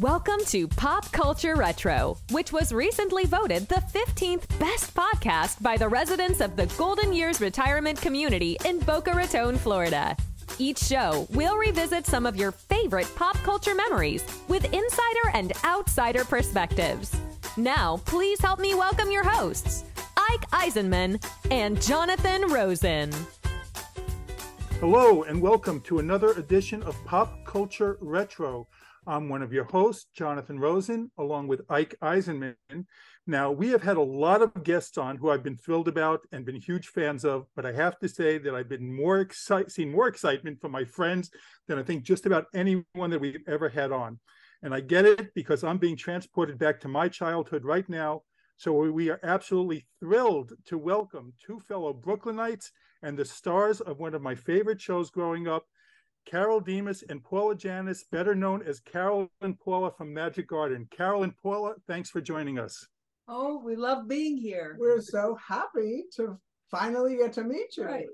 Welcome to Pop Culture Retro, which was recently voted the 15th best podcast by the residents of the Golden Years Retirement Community in Boca Raton, Florida. Each show, we'll revisit some of your favorite pop culture memories with insider and outsider perspectives. Now, please help me welcome your hosts, Ike Eisenmann and Jonathan Rosen. Hello, and welcome to another edition of Pop Culture Retro. I'm one of your hosts, Jonathan Rosen, along with Ike Eisenmann. Now, we have had a lot of guests on who I've been thrilled about and been huge fans of, but I have to say that I've been seen more excitement from my friends than I think just about anyone that we've ever had on. And I get it because I'm being transported back to my childhood right now. So we are absolutely thrilled to welcome two fellow Brooklynites and the stars of one of my favorite shows growing up, Carole Demas and Paula Janis, better known as Carole and Paula from Magic Garden. Carole and Paula, thanks for joining us. Oh, we love being here. We're so happy to finally get to meet you. Right.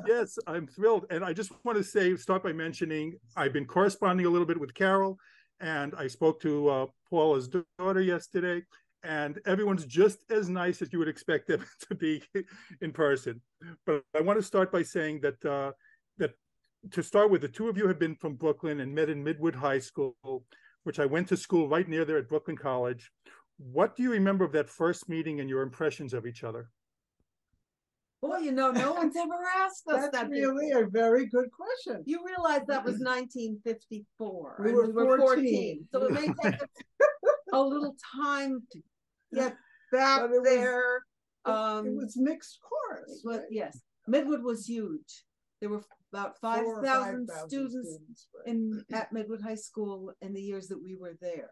Yes, I'm thrilled. And I just want to start by mentioning, I've been corresponding a little bit with Carole, and I spoke to Paula's daughter yesterday, and everyone's just as nice as you would expect them to be in person. But I want to start by saying that to start with, the two of you have been from Brooklyn and met in Midwood High School, which I went to school right near there at Brooklyn College. What do you remember of that first meeting and your impressions of each other? Well, no one's ever asked us that. That's really a very good question. You realize that was 1954. We and were 14. So it may take us a little time to get back there. It was mixed chorus. Right? Yes. Midwood was huge. There were about 5,000 students at Midwood High School in the years that we were there.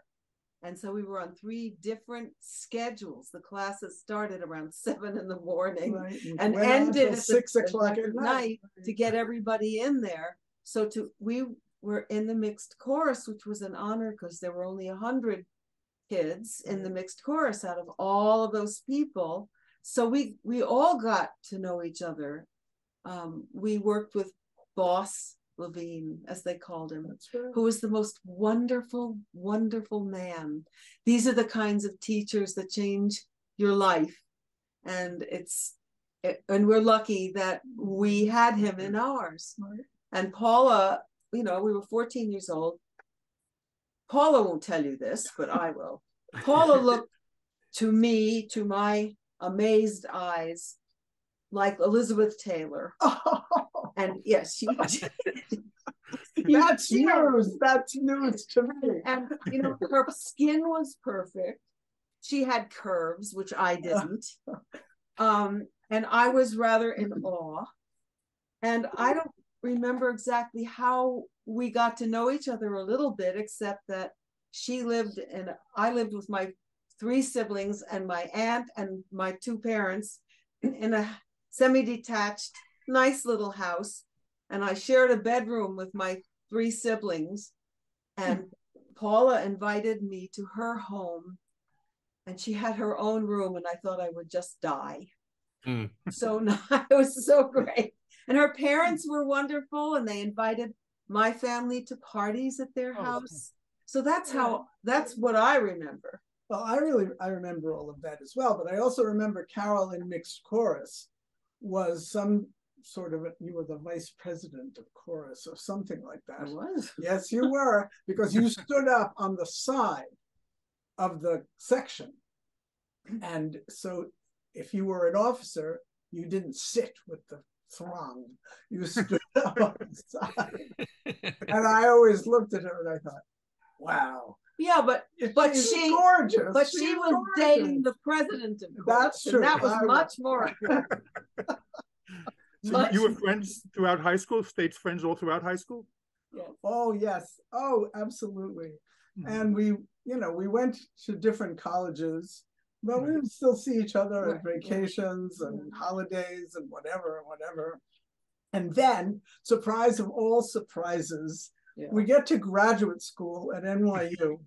And so we were on 3 different schedules. The classes started around 7 in the morning, right, and ended at 6 o'clock at night to get everybody in there. So we were in the mixed chorus, which was an honor because there were only 100 kids in the mixed chorus out of all of those people. So we all got to know each other. We worked with Boss Levine, as they called him, right, who was the most wonderful, wonderful man. These are the kinds of teachers that change your life. And we're lucky that we had him in ours. Right. And Paula, we were 14 years old. Paula won't tell you this, but I will. Paula looked to me, to my amazed eyes, like Elizabeth Taylor. And yes, she that's news. That's news to me. And her skin was perfect. She had curves, which I didn't. And I was rather in awe. And I don't remember exactly how we got to know each other a little bit, except that I lived with my 3 siblings and my aunt and my 2 parents in a semi-detached, nice little house, and I shared a bedroom with my 3 siblings, and Paula invited me to her home, and she had her own room, and I thought I would just die. So it was so great. And her parents were wonderful, and they invited my family to parties at their house. So that's what I remember. Well, I remember all of that as well, but I also remember Carole in mixed chorus was some sort of you were the vice president of chorus or something like that. I was. Yes, you were, because you stood up on the side of the section. And so if you were an officer, you didn't sit with the throng. You stood up on the side. And I always looked at her and I thought, wow. Yeah, but she's gorgeous. But she was gorgeous. Dating the president of chorus. That's true. And that was much more. So you were friends throughout high school, stayed friends all throughout high school? Yes. Oh, yes. Oh, absolutely. Mm-hmm. And we went to different colleges, but we would still see each other at vacations and holidays and whatever. And then, surprise of all surprises, we get to graduate school at NYU.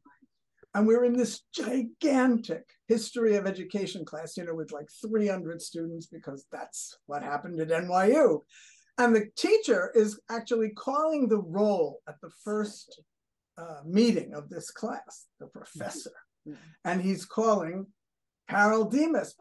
And we're in this gigantic history of education class, with like 300 students, because that's what happened at NYU. And the teacher is actually calling the roll at the first meeting of this class, the professor, and he's calling Carole Demas.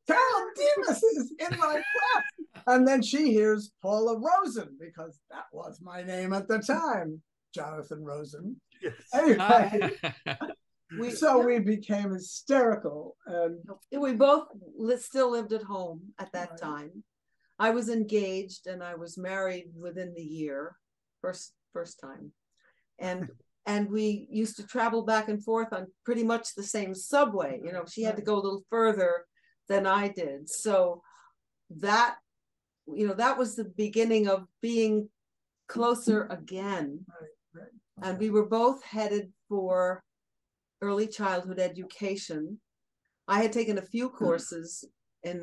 Carole Demas is in my class. And then she hears Paula Rosen, because that was my name at the time, Jonathan Rosen. Yes. Anyway, we became hysterical. And we both still lived at home at that time. I was engaged and I was married within the year, first time. And we used to travel back and forth on pretty much the same subway. You know, she had to go a little further than I did. So that, you know, that was the beginning of being closer again. And we were both headed for early childhood education. I had taken a few courses as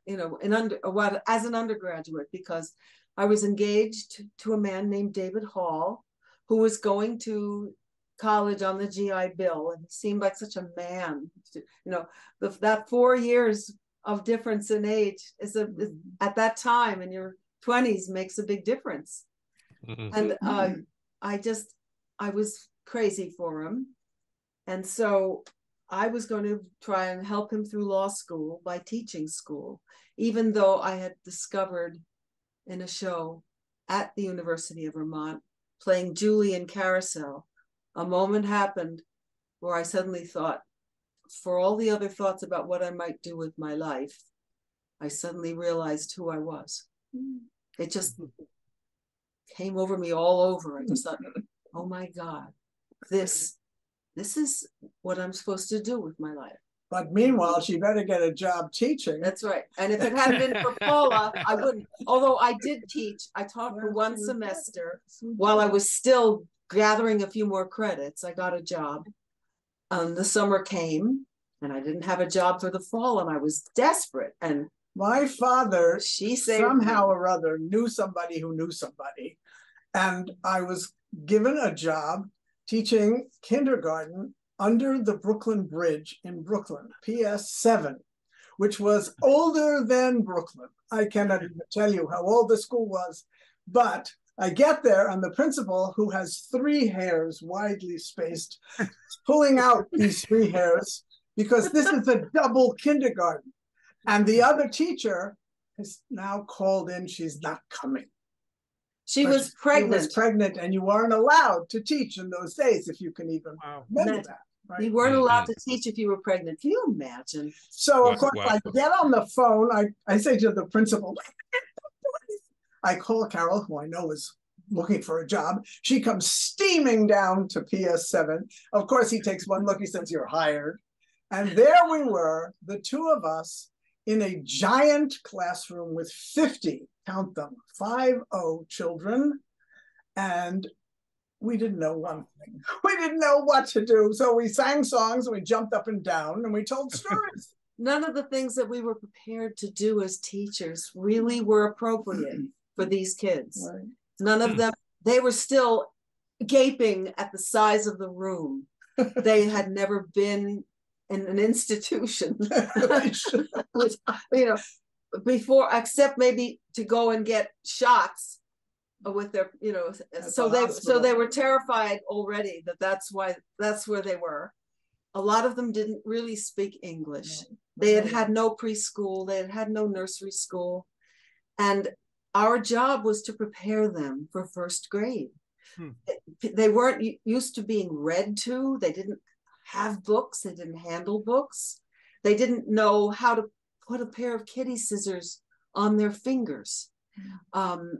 an undergraduate, because I was engaged to a man named David Hall, who was going to college on the GI Bill, and he seemed like such a man. You know, that 4 years of difference in age is at that time in your 20s makes a big difference. And I was crazy for him, and so I was going to try and help him through law school by teaching school, even though I had discovered in a show at the University of Vermont, playing Julie in Carousel, a moment happened where I suddenly thought, for all the other thoughts about what I might do with my life, I suddenly realized who I was. It just came over me all over. I just thought, oh my God, this is what I'm supposed to do with my life. But meanwhile, she better get a job teaching. That's right. And if it hadn't been for Paula, I wouldn't. Although I did teach, I taught for one semester while I was still gathering a few more credits. I got a job. The summer came and I didn't have a job for the fall, and I was desperate. And my father, she saved somehow me. or other, knew somebody who knew somebody. And I was given a job teaching kindergarten under the Brooklyn Bridge in Brooklyn, PS 7, which was older than Brooklyn. I cannot even tell you how old the school was, but I get there and the principal, who has 3 hairs widely spaced, pulling out these 3 hairs because this is a double kindergarten. And the other teacher is now called in, she's not coming. She was pregnant. She was pregnant, and you weren't allowed to teach in those days, if you can even remember that. Right? You weren't allowed to teach if you were pregnant. Can you imagine? So, of course, I get on the phone. I say to the principal, I call Carole, who I know is looking for a job. She comes steaming down to PS7. Of course, he takes one look. He says, "You're hired." And there we were, the 2 of us, in a giant classroom with 50, count them, 50 children. And we didn't know one thing. We didn't know what to do. So we sang songs and we jumped up and down and we told stories. None of the things that we were prepared to do as teachers really were appropriate for these kids. Right. None of them, they were still gaping at the size of the room. They had never been in an institution, which, you know, before, except maybe to go and get shots with their, you know, so they were terrified already that's where they were. A lot of them didn't really speak English. They had no preschool, they had no nursery school, and our job was to prepare them for first grade. They weren't used to being read to. They didn't have books. They didn't handle books. They didn't know how to put a pair of kitty scissors on their fingers, and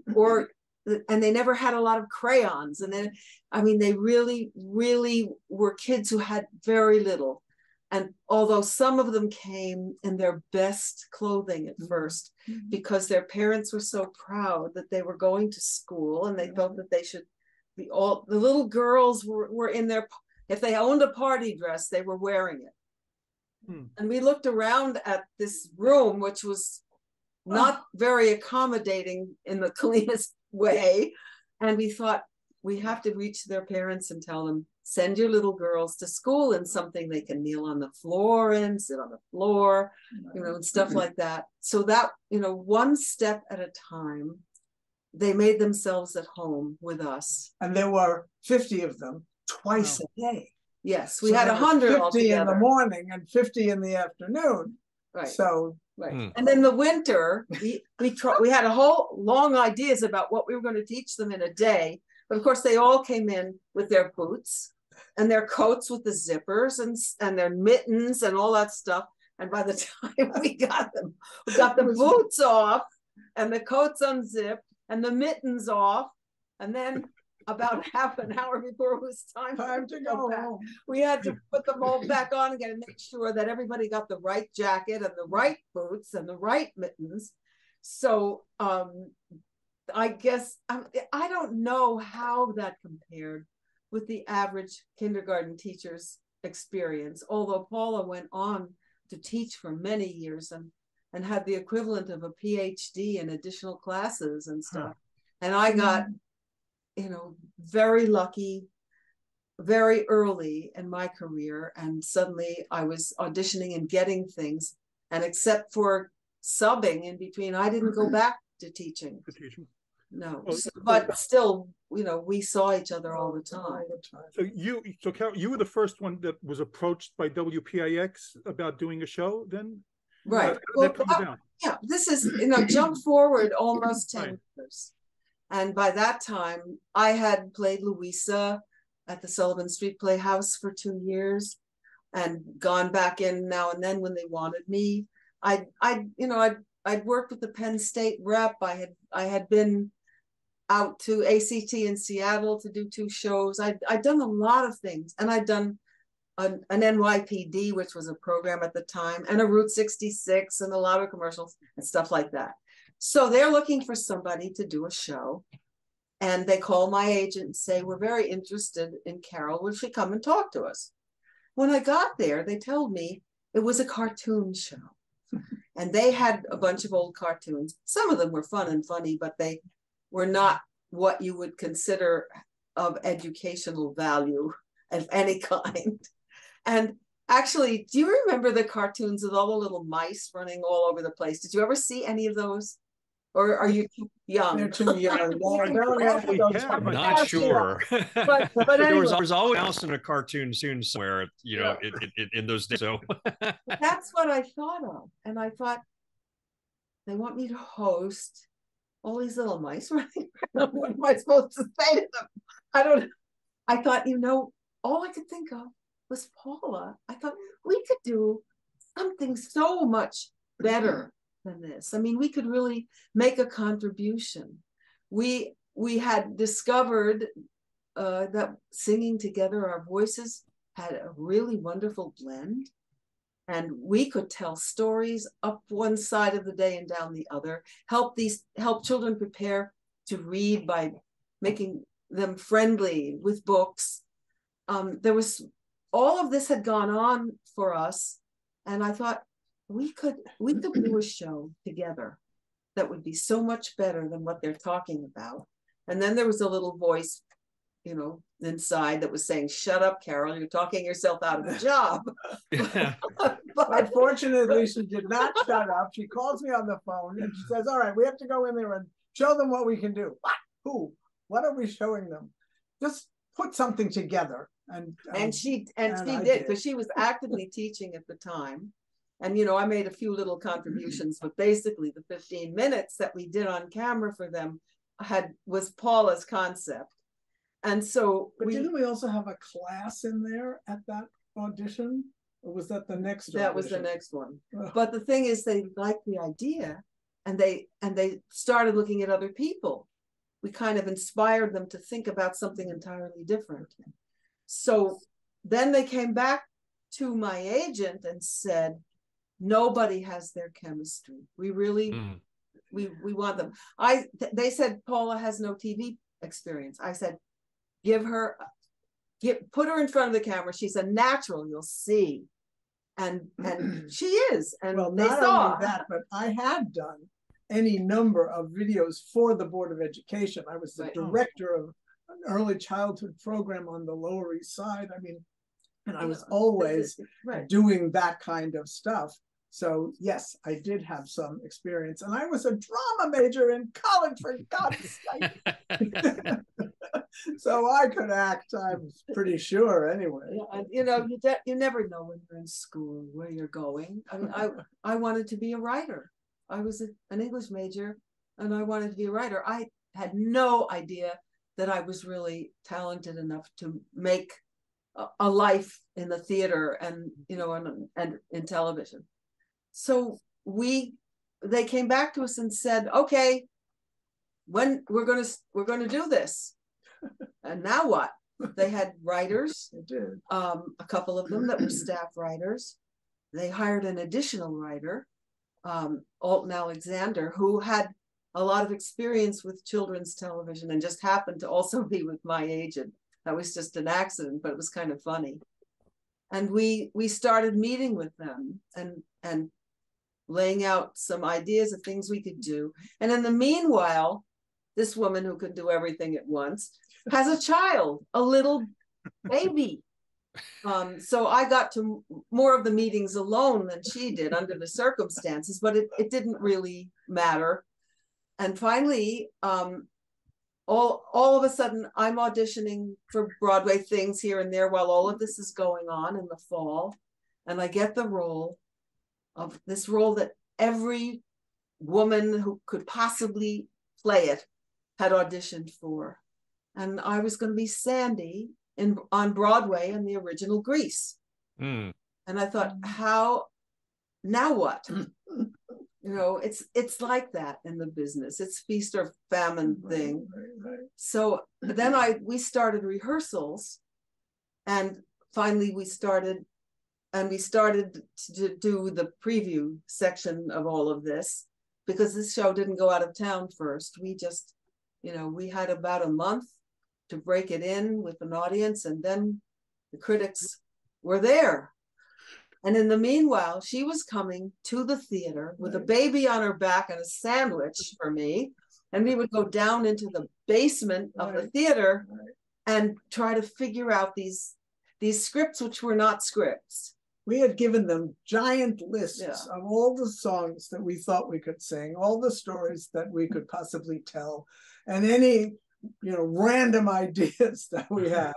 they never had a lot of crayons. And then, I mean, they really, really were kids who had very little. And although some of them came in their best clothing at first, because their parents were so proud that they were going to school, and they felt that they should be all, the little girls were in their, if they owned a party dress, they were wearing it. And we looked around at this room, which was not very accommodating in the cleanest way. And we thought, we have to reach their parents and tell them, send your little girls to school in something they can kneel on the floor in, sit on the floor, you know, and stuff like that. So that, you know, one step at a time, they made themselves at home with us. And there were 50 of them. twice a day. Yes, we had 100 50 altogether. in the morning and 50 in the afternoon. Right. So right. And in the winter, we had a whole long ideas about what we were going to teach them in a day. But of course, they all came in with their boots and their coats with the zippers and their mittens and all that stuff. And by the time we got the boots off and the coats unzipped and the mittens off, and then about half an hour before it was time to go back, we had to put them all back on again and make sure that everybody got the right jacket and the right boots and the right mittens. So I guess I don't know how that compared with the average kindergarten teacher's experience, although Paula went on to teach for many years and had the equivalent of a PhD in additional classes and stuff. And I got, very lucky very early in my career, and suddenly I was auditioning and getting things, and except for subbing in between, I didn't go back to teaching. No, but still, we saw each other all the time. So Carole, you were the first one that was approached by WPIX about doing a show then? Right. Yeah, this is, jump forward almost 10 years. And by that time, I had played Louisa at the Sullivan Street Playhouse for 2 years and gone back in now and then when they wanted me. I'd worked with the Penn State rep. I had been out to ACT in Seattle to do 2 shows. I'd done a lot of things, and I'd done an NYPD, which was a program at the time, and a Route 66 and a lot of commercials and stuff like that. So they're looking for somebody to do a show, and they call my agent and say, we're very interested in Carole. Will she come and talk to us? When I got there, they told me it was a cartoon show. And they had a bunch of old cartoons. Some of them were fun and funny, but they were not what you would consider of educational value of any kind. And actually, do you remember the cartoons with all the little mice running all over the place? Did you ever see any of those? Or are you too young? They're too young. I'm not sure. But anyway. there was always a mouse in a cartoon soon somewhere, in those days. So that's what I thought of. And I thought, they want me to host all these little mice running around. What am I supposed to say to them? I thought, all I could think of was Paula. I thought we could do something so much better than this. I mean, we could really make a contribution. We had discovered that singing together, our voices had a really wonderful blend, and we could tell stories up one side of the day and down the other, help children prepare to read by making them friendly with books. There was all of this had gone on for us, and I thought we could do a show together that would be so much better than what they're talking about. And then there was a little voice, inside that was saying, "Shut up, Carole, you're talking yourself out of a job." But unfortunately, she did not shut up. She calls me on the phone and she says, "All right, we have to go in there and show them what we can do." What? Who? What are we showing them? Just put something together. And she did, because she was actively teaching at the time. And, I made a few little contributions, but basically the 15 minutes that we did on camera for them was Paula's concept. And so didn't we also have a class in there at that audition? Or was that the next audition? That was the next one. But the thing is, they liked the idea, and they started looking at other people. We kind of inspired them to think about something entirely different. So then they came back to my agent and said, nobody has their chemistry. We really, we want them. They said, Paula has no TV experience. I said, put her in front of the camera. She's a natural, you'll see. And she is. And well, not only that, but I had done any number of videos for the Board of Education. I was the director of an early childhood program on the Lower East Side. I mean, and I was always doing that kind of stuff. So yes, I did have some experience, and I was a drama major in college, for God's sake. So I could act, I'm pretty sure, anyway. Yeah, you never know when you're in school where you're going. I mean, I wanted to be a writer. I was an English major, and I wanted to be a writer. I had no idea that I was really talented enough to make a life in the theater and and in television. So they came back to us and said, okay, when we're gonna do this. And now what? They had writers, They did. a couple of them that were staff writers. They hired an additional writer, Alton Alexander, who had a lot of experience with children's television and just happened to also be with my agent. That was just an accident, but it was kind of funny. And we started meeting with them and laying out some ideas of things we could do. And in the meanwhile, this woman who could do everything at once has a child, a little baby. So I got to more of the meetings alone than she did under the circumstances, but it didn't really matter. And finally, all of a sudden, I'm auditioning for Broadway things here and there while all of this is going on in the fall. And I get the role of this role that every woman who could possibly play it had auditioned for. And I was going to be Sandy on Broadway in the original Grease. And I thought, now what? It's like that in the business. It's feast or famine thing. Right. So then we started rehearsals, and finally we started to do the preview section of all of this, because this show didn't go out of town first. We just, we had about a month to break it in with an audience, and then the critics were there. And in the meanwhile, she was coming to the theater with a baby on her back and a sandwich for me. And we would go down into the basement of the theater and try to figure out these scripts, which were not scripts. We had given them giant lists of all the songs that we thought we could sing, all the stories that we could possibly tell, and any random ideas that we had.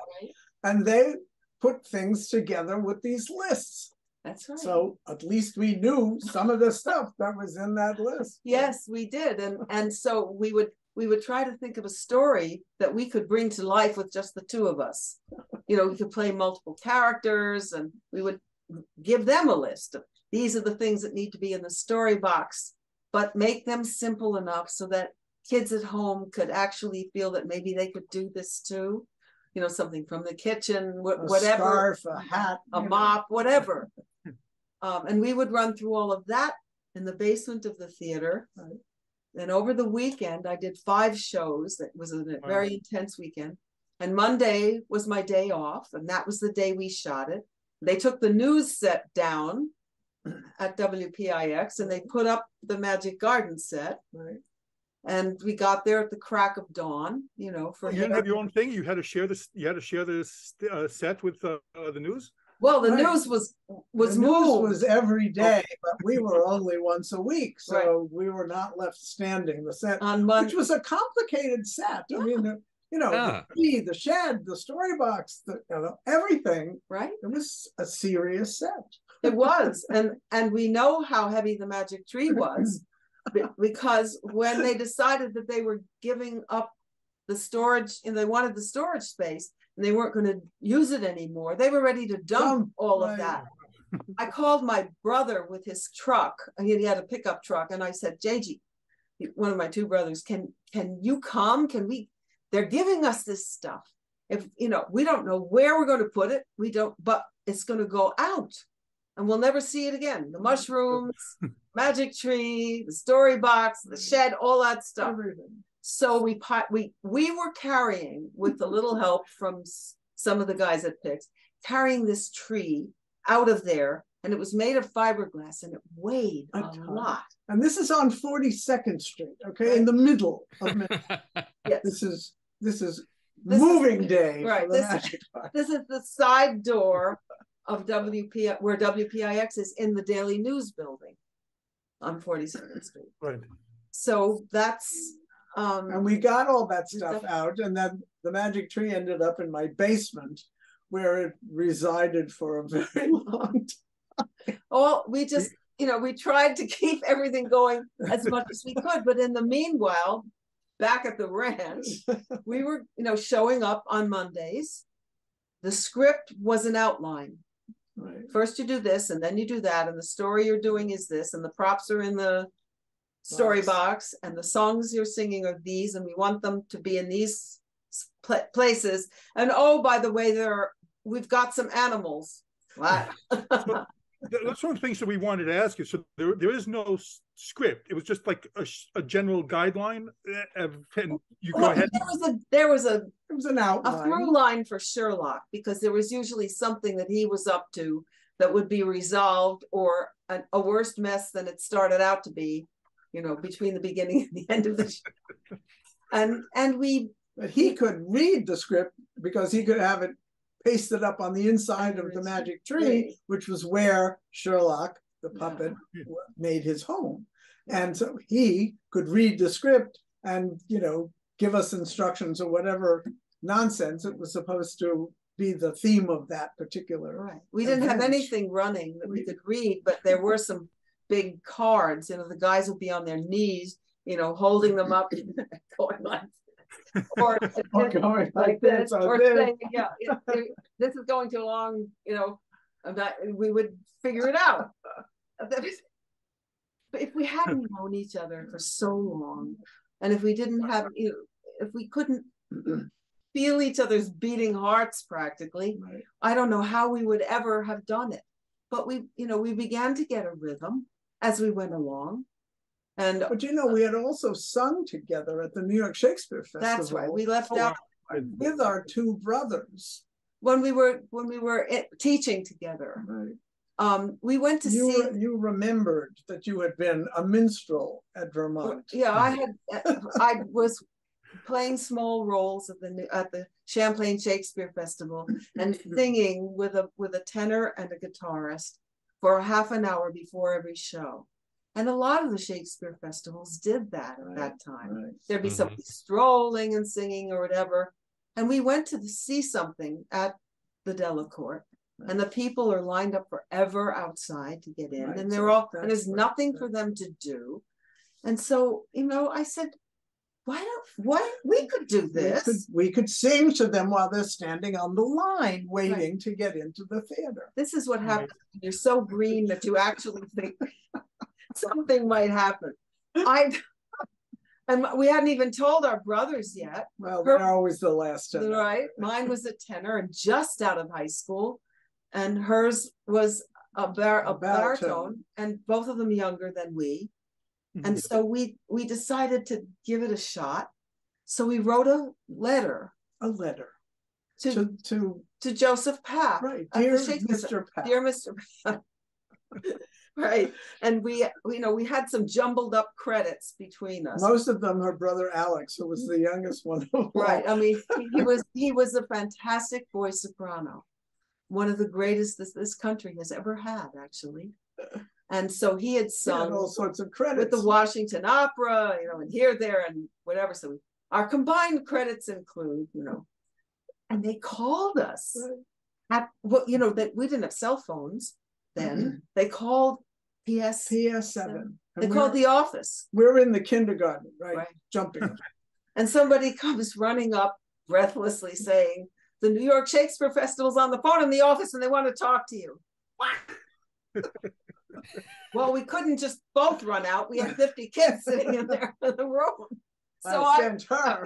And they put things together with these lists. That's right. So at least we knew some of the stuff that was in that list. Yes, we did. And so we would try to think of a story that we could bring to life with just the two of us. We could play multiple characters, and we would give them a list of these are the things that need to be in the story box, but make them simple enough so that kids at home could actually feel that maybe they could do this too. Something from the kitchen, whatever, a scarf, a hat, a mop, whatever. And we would run through all of that in the basement of the theater. Right. And over the weekend, I did 5 shows. That was a very intense weekend. And Monday was my day off, and that was the day we shot it. They took the news set down at WPIX, and they put up the Magic Garden set. Right. And we got there at the crack of dawn, you didn't have your own thing. You had to share this. You had to share this set with the news. Well, the news was moved. News was every day, but we were only once a week, so we were not left standing. The set, on Monday, which was a complicated set. I mean, the tree, the shed, the story box, everything. Right. It was a serious set. It was, and we know how heavy the magic tree was. Because when they decided that they were giving up the storage and they wanted the storage space and they weren't going to use it anymore, they were ready to dump all of that. I called my brother with his truck. He had a pickup truck, and I said, JG, one of my 2 brothers, can you come? They're giving us this stuff. If we don't know where we're going to put it, but it's going to go out and we'll never see it again. The mushrooms, magic tree, the story box, the shed, all that stuff. Everything. So we were carrying, with a little help from some of the guys at Pix, carrying this tree out of there, and it was made of fiberglass, and it weighed a lot. And this is on 42nd Street, okay, in the middle of yes. This is moving day. Right. This is the side door of WP, where WPIX is, in the Daily News building on 42nd Street. Right. So that's and we got all that stuff out, and then the magic tree ended up in my basement, where it resided for a very long time. Oh, we just, we tried to keep everything going as much as we could, but in the meanwhile, back at the ranch, we were, showing up on Mondays. The script was an outline. Right. First you do this, and then you do that, and the story you're doing is this, and the props are in the story box, and the songs you're singing are these, and we want them to be in these places. And oh, by the way, we've got some animals. Wow. That's one of the things that we wanted to ask you. So there is no script. It was just like a general guideline. And you go ahead. There was an outline, a through line for Sherlock, because there was usually something that he was up to that would be resolved, or a worse mess than it started out to be, between the beginning and the end of the show. But he could read the script, because he could have it pasted up on the inside of the magic tree, which was where Sherlock, the puppet, made his home. And so he could read the script and, give us instructions or whatever nonsense it was supposed to be the theme of that particular. Right. We didn't have anything running that we could read, but there were some big cards. The guys would be on their knees, holding them up, going like, or going like this, or saying, this is going too long, we would figure it out. But if we hadn't known each other for so long, and if we didn't have, if we couldn't feel each other's beating hearts practically, right, I don't know how we would ever have done it. But we began to get a rhythm as we went along. But we had also sung together at the New York Shakespeare Festival. That's right. We left out with our two brothers when we were teaching together. Right. We went to see. You remembered that you had been a minstrel at Vermont. Yeah, I was playing small roles at the Champlain Shakespeare Festival and singing with a tenor and a guitarist for a half an hour before every show. And a lot of the Shakespeare festivals did that at that time. Right. There'd be somebody strolling and singing or whatever. And we went to see something at the Delacorte, and the people are lined up forever outside to get in. Right. And and there's nothing for them to do. And so, I said, we could do this. We could sing to them while they're standing on the line waiting to get into the theater. This is what happens when you're so green that you actually think something might happen. And we hadn't even told our brothers yet. Well, they're always the last to know. Right. Mine was a tenor and just out of high school, and hers was a baritone, and both of them younger than we. And so we decided to give it a shot. So we wrote a letter to Joseph Papp. Right. Dear Mr. Papp. Dear Mr. Papp. Right. And we had some jumbled up credits between us. Most of them her brother Alex, who was the youngest one of all. Right. I mean, he was a fantastic voice soprano, one of the greatest this country has ever had, actually. And so he had sung all sorts of credits with the Washington Opera, and here, there, and whatever. So our combined credits include, and they called us that we didn't have cell phones then. They called PS7. They called the office. We're in the kindergarten, right? Jumping. And somebody comes running up breathlessly saying, the New York Shakespeare Festival's on the phone in the office and they want to talk to you. Well, we couldn't just both run out. We had 50 kids sitting in there in the room. So I sent her.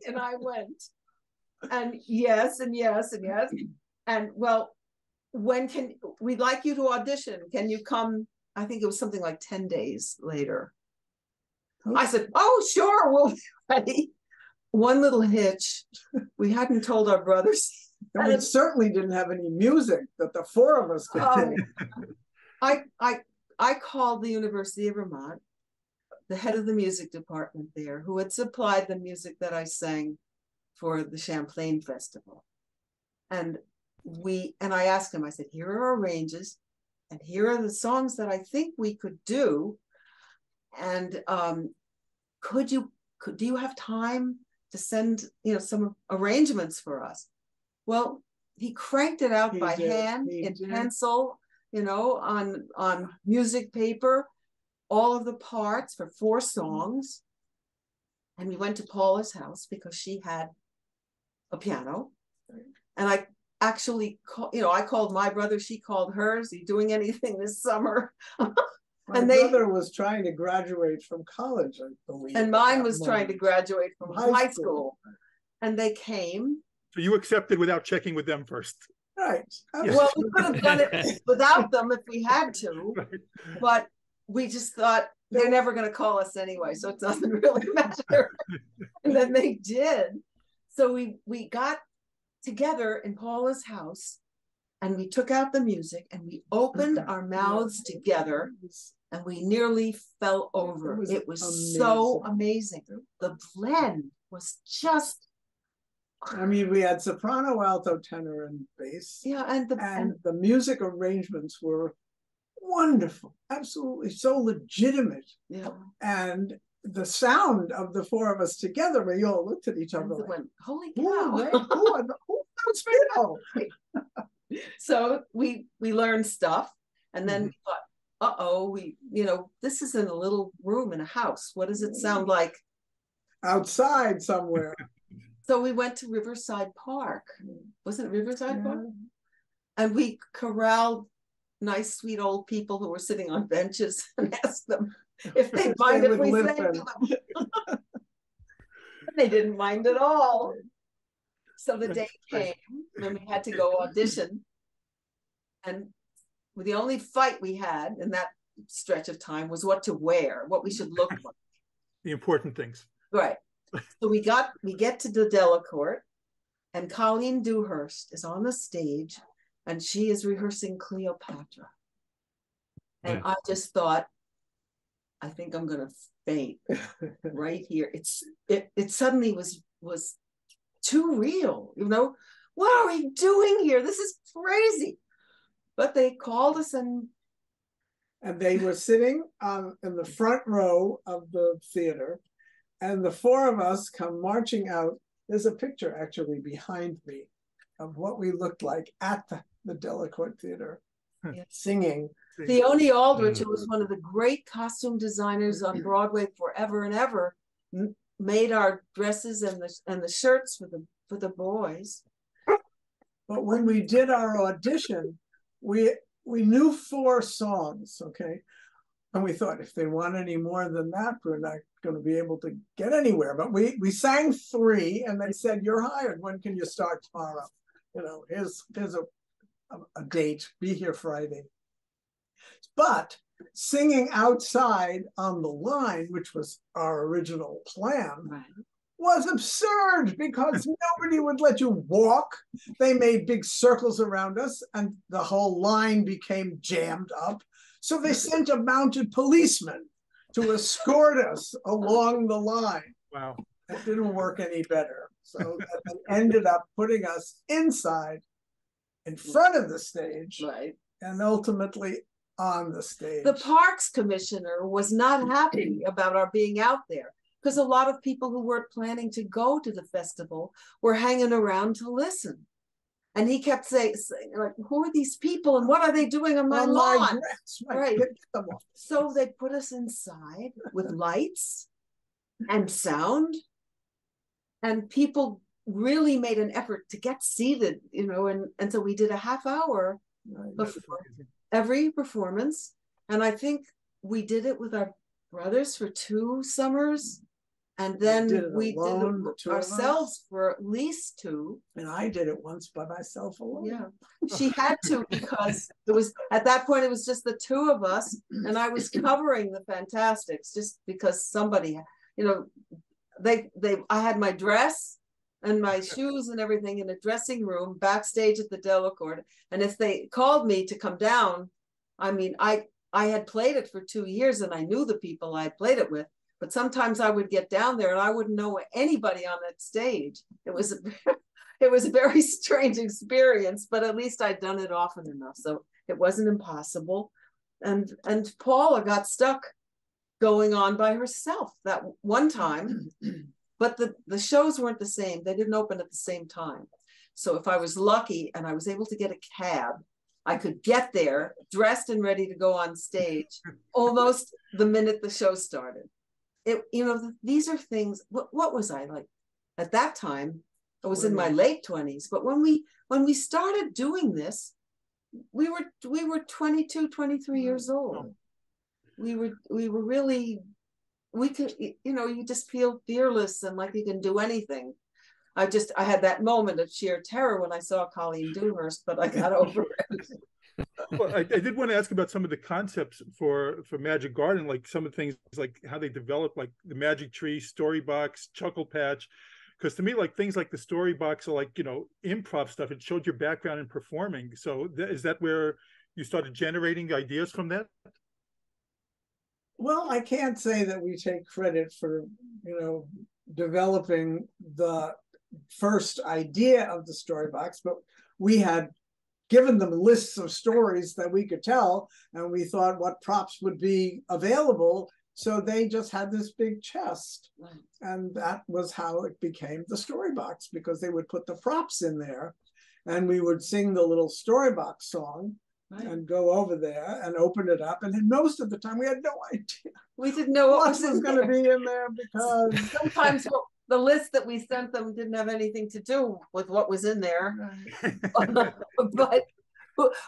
And I went. And yes, and yes, and yes. And well, we'd like you to audition. Can you come? I think it was something like 10 days later. Okay. I said, oh, sure, we'll be ready. One little hitch. We hadn't told our brothers. And we certainly didn't have any music that the four of us could do. I called the University of Vermont, the head of the music department there, who had supplied the music that I sang for the Champlain Festival. And I asked him, I said, here are our ranges, and here are the songs that I think we could do. And do you have time to send, some arrangements for us? Well, he cranked it out by hand in pencil, on music paper, all of the parts for 4 songs. And we went to Paula's house because she had a piano. And I actually I called my brother, she called hers. Are you doing anything this summer? My brother was trying to graduate from college, I believe. And mine was trying to graduate from high school. And they came. So you accepted without checking with them first. Right. Well, we could have done it without them if we had to, Right. but we just thought they're never going to call us anyway, so it doesn't really matter. And then they did. So we got together in Paula's house, and we took out the music, and we opened our mouths together, and we nearly fell over. It was amazing. So amazing. The blend was just... I mean, we had soprano, alto, tenor, and bass. Yeah, and the music arrangements were wonderful, absolutely so legitimate. Yeah, and the sound of the 4 of us together, we all looked at each other like, went, "Holy cow!" So we learned stuff, and then we thought, this is in a little room in a house. What does it sound like outside somewhere? So we went to Riverside Park. Was it Riverside Park? And we corralled nice, sweet old people who were sitting on benches and asked them if they'd mind if we sang to them. They didn't mind at all. So the day came when we had to go audition. And the only fight we had in that stretch of time was what to wear, what we should look like. The important things. Right. So we get to the Delacorte, and Colleen Dewhurst is on the stage, and she is rehearsing Cleopatra. And I just thought, I think I'm gonna faint right here. It suddenly was too real, What are we doing here? This is crazy. But they called us, and they were sitting in the front row of the theater. And the 4 of us come marching out. There's a picture actually behind me of what we looked like at the Delacorte Theater, singing. Theone Aldrich, who was one of the great costume designers on Broadway forever and ever, made our dresses and the shirts for the boys. But when we did our audition, we knew 4 songs, okay? And we thought, if they want any more than that, we're not going to be able to get anywhere. But we sang 3, and they said, "You're hired. When can you start tomorrow? Here's a date. Be here Friday." But singing outside on the line, which was our original plan, was absurd because nobody would let you walk. They made big circles around us, and the whole line became jammed up. So they sent a mounted policeman to escort us along the line. Wow. It didn't work any better. So that ended up putting us inside, in front of the stage, and ultimately on the stage. The Parks Commissioner was not happy about our being out there, because a lot of people who weren't planning to go to the festival were hanging around to listen. And he kept saying, like, "Who are these people and what are they doing on my lawn?" Right. So they put us inside with lights and sound, and people really made an effort to get seated, and so we did a half hour before every performance. And I think we did it with our brothers for 2 summers. And then we did it ourselves for at least 2. And I did it once by myself alone. Yeah, she had to, because it was, at that point, it was just the 2 of us, and I was covering the Fantastics just because somebody, I had my dress and my shoes and everything in a dressing room backstage at the Delacorte. And if they called me to come down, I mean, I had played it for 2 years, and I knew the people I had played it with. But sometimes I would get down there and I wouldn't know anybody on that stage. It was it was a very strange experience, but at least I'd done it often enough, so it wasn't impossible. And Paula got stuck going on by herself that one time, but the shows weren't the same. They didn't open at the same time. So if I was lucky and I was able to get a cab, I could get there dressed and ready to go on stage almost the minute the show started. These are things. What was I like at that time? I was in my late 20s, but when we started doing this, we were 22, 23 years old. We were really, we could, you just feel fearless and like you can do anything. I had that moment of sheer terror when I saw Colleen Dewhurst, but I got over it. Well, I did want to ask about some of the concepts for Magic Garden, like some of the things like how they developed, like the Magic Tree, Story Box, Chuckle Patch. Because to me, like things like the Story Box are like, improv stuff. It showed your background in performing. So is that where you started generating ideas from that? Well, I can't say that we take credit for, developing the first idea of the Story Box, but we had given them lists of stories that we could tell, and we thought what props would be available. So they just had this big chest, and that was how it became the Story Box, because they would put the props in there, and we would sing the little Story Box song, and go over there and open it up. And then most of the time we had no idea. We didn't know what was going to be in there, because sometimes the list that we sent them didn't have anything to do with what was in there.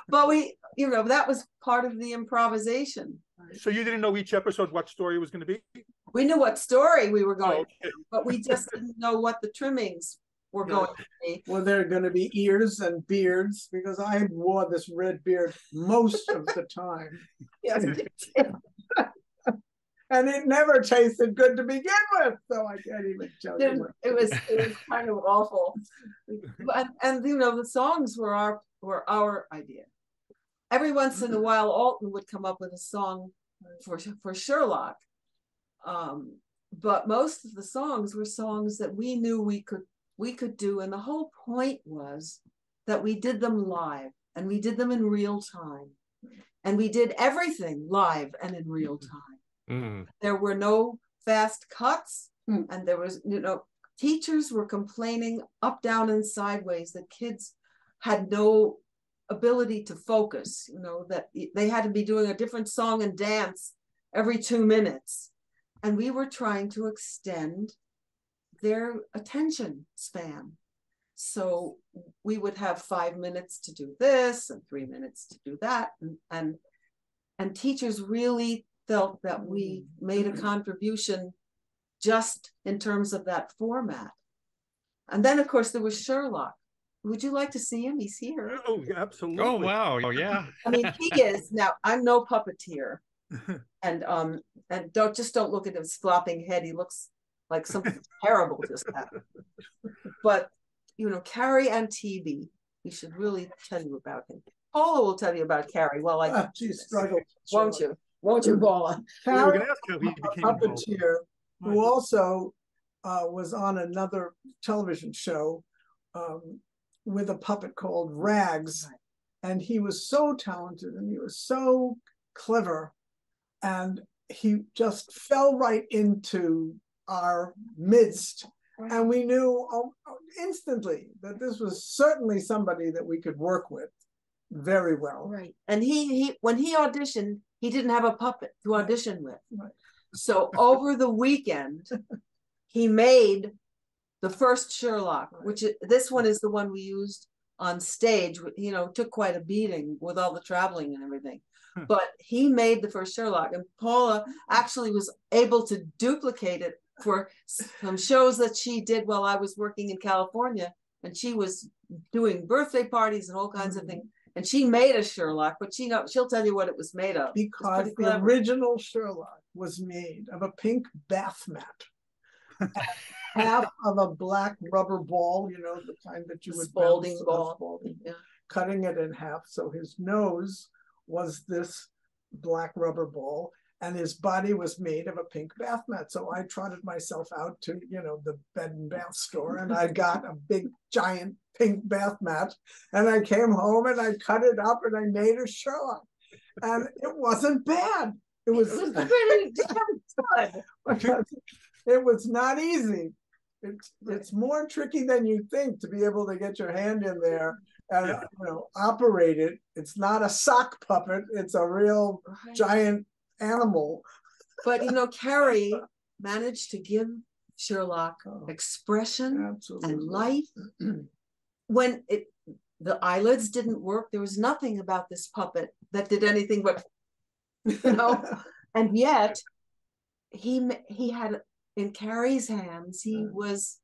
but we, that was part of the improvisation. So you didn't know each episode what story it was going to be? We knew what story we were going to, but we just didn't know what the trimmings were going to be. Well, there are going to be ears and beards, because I wore this red beard most of the time. Yes, it did. And it never tasted good to begin with, so I can't even tell you. It was kind of awful. And the songs were our idea. Every once in a while, Alton would come up with a song for Sherlock, but most of the songs were songs that we knew we could do, and the whole point was that we did them live, and we did them in real time, and we did everything live and in real time. There were no fast cuts, and there was, teachers were complaining up, down, and sideways that kids had no ability to focus, that they had to be doing a different song and dance every 2 minutes. And we were trying to extend their attention span. So we would have 5 minutes to do this and 3 minutes to do that. And teachers really felt that we made a contribution just in terms of that format. And then, of course, there was Sherlock. Would you like to see him? He's here. Oh, absolutely. Oh, wow. Oh, yeah. I mean, he is. Now, I'm no puppeteer. And don't look at his flopping head. He looks like something terrible just happened. But, Carrie and TB, we should really tell you about him. Paula will tell you about Carrie. Well, she struggled. Won't you? Won't you, Paula? Carrie, a puppeteer, who also was on another television show with a puppet called Rags. And he was so talented and he was so clever. And he just fell right into our midst. And we knew instantly that this was certainly somebody that we could work with very well. Right. And he when he auditioned, he didn't have a puppet to audition with. Right. So over the weekend, he made the first Sherlock, which this one is the one we used on stage. Took quite a beating with all the traveling and everything. But he made the first Sherlock, and Paula actually was able to duplicate it for some shows that she did while I was working in California, and she was doing birthday parties and all kinds of things. And she made a Sherlock, but she'll tell you what it was made of. Because the original Sherlock was made of a pink bath mat, half of a black rubber ball, the kind that you would Spalding ball, cutting it in half. So his nose was this black rubber ball, and his body was made of a pink bath mat. So I trotted myself out to, the bed and bath store, and I got a big giant pink bath mat, and I came home and I cut it up and I made a Sherlock, and it wasn't bad. It was pretty damn good. It was not easy. It's more tricky than you think to be able to get your hand in there and operate it. It's not a sock puppet. It's a real giant animal. But Carrie managed to give Sherlock expression and life. When the eyelids didn't work, there was nothing about this puppet that did anything but, and yet he had in Carrie's hands, he was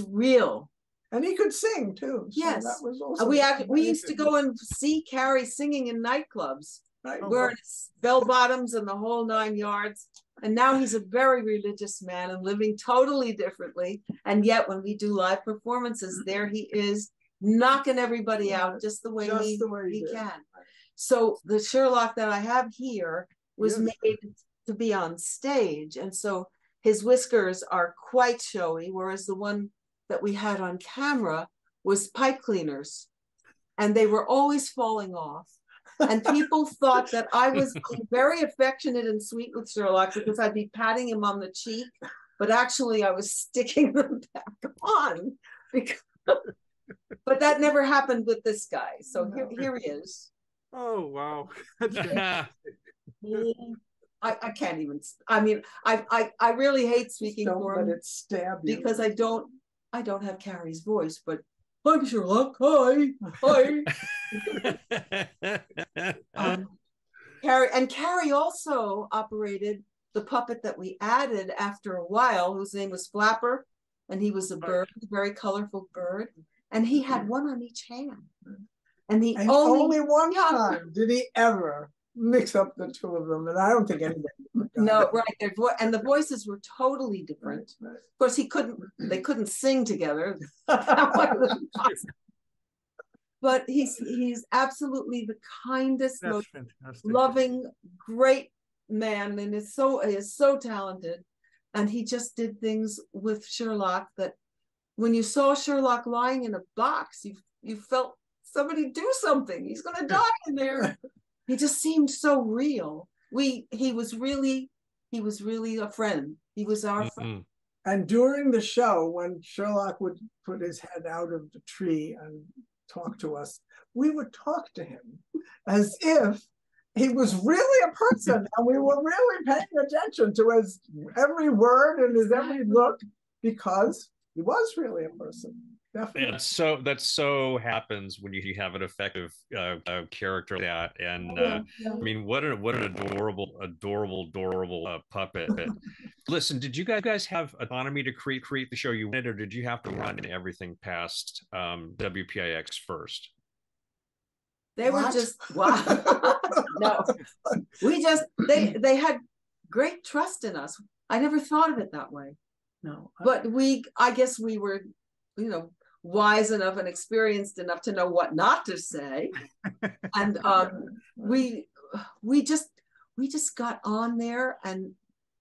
real. And he could sing too. So yes. That was also we used to go and see Carrie singing in nightclubs, wearing bell bottoms and the whole 9 yards. And now he's a very religious man and living totally differently. And yet when we do live performances, there he is, knocking everybody out just the way he can. So the Sherlock that I have here was made to be on stage. And so his whiskers are quite showy, whereas the one that we had on camera was pipe cleaners. And they were always falling off. And people thought that I was being very affectionate and sweet with Sherlock because I'd be patting him on the cheek, but actually I was sticking them back on. But that never happened with this guy. So here he is. Oh, wow. I can't even, I mean, I really hate speaking for him because I don't have Carrie's voice, but I'm Sherlock. Hi. Carrie also operated the puppet that we added after a while, whose name was Flapper, and he was a bird, a very colorful bird, and he had one on each hand. And only one time did he ever mix up the two of them, and I don't think anybody. No, right. And the voices were totally different. Right. Of course, they couldn't sing together. But he's absolutely the kindest, most loving, great man, and is so talented. And he just did things with Sherlock that when you saw Sherlock lying in a box, you felt somebody do something. He's going to die in there. He just seemed so real. He was really a friend. He was our friend. And during the show, when Sherlock would put his head out of the tree and talk to us, we would talk to him as if he was really a person, and we were really paying attention to his every word and his every look, because he was really a person. Definitely. And that so happens when you have an effective character like that. And I mean, what an adorable puppet. Listen, did you guys have autonomy to create the show you wanted, or did you have to run everything past WPIX first? They were just no. They had great trust in us. I never thought of it that way. No, but I guess we were, wise enough and experienced enough to know what not to say, and we just got on there, and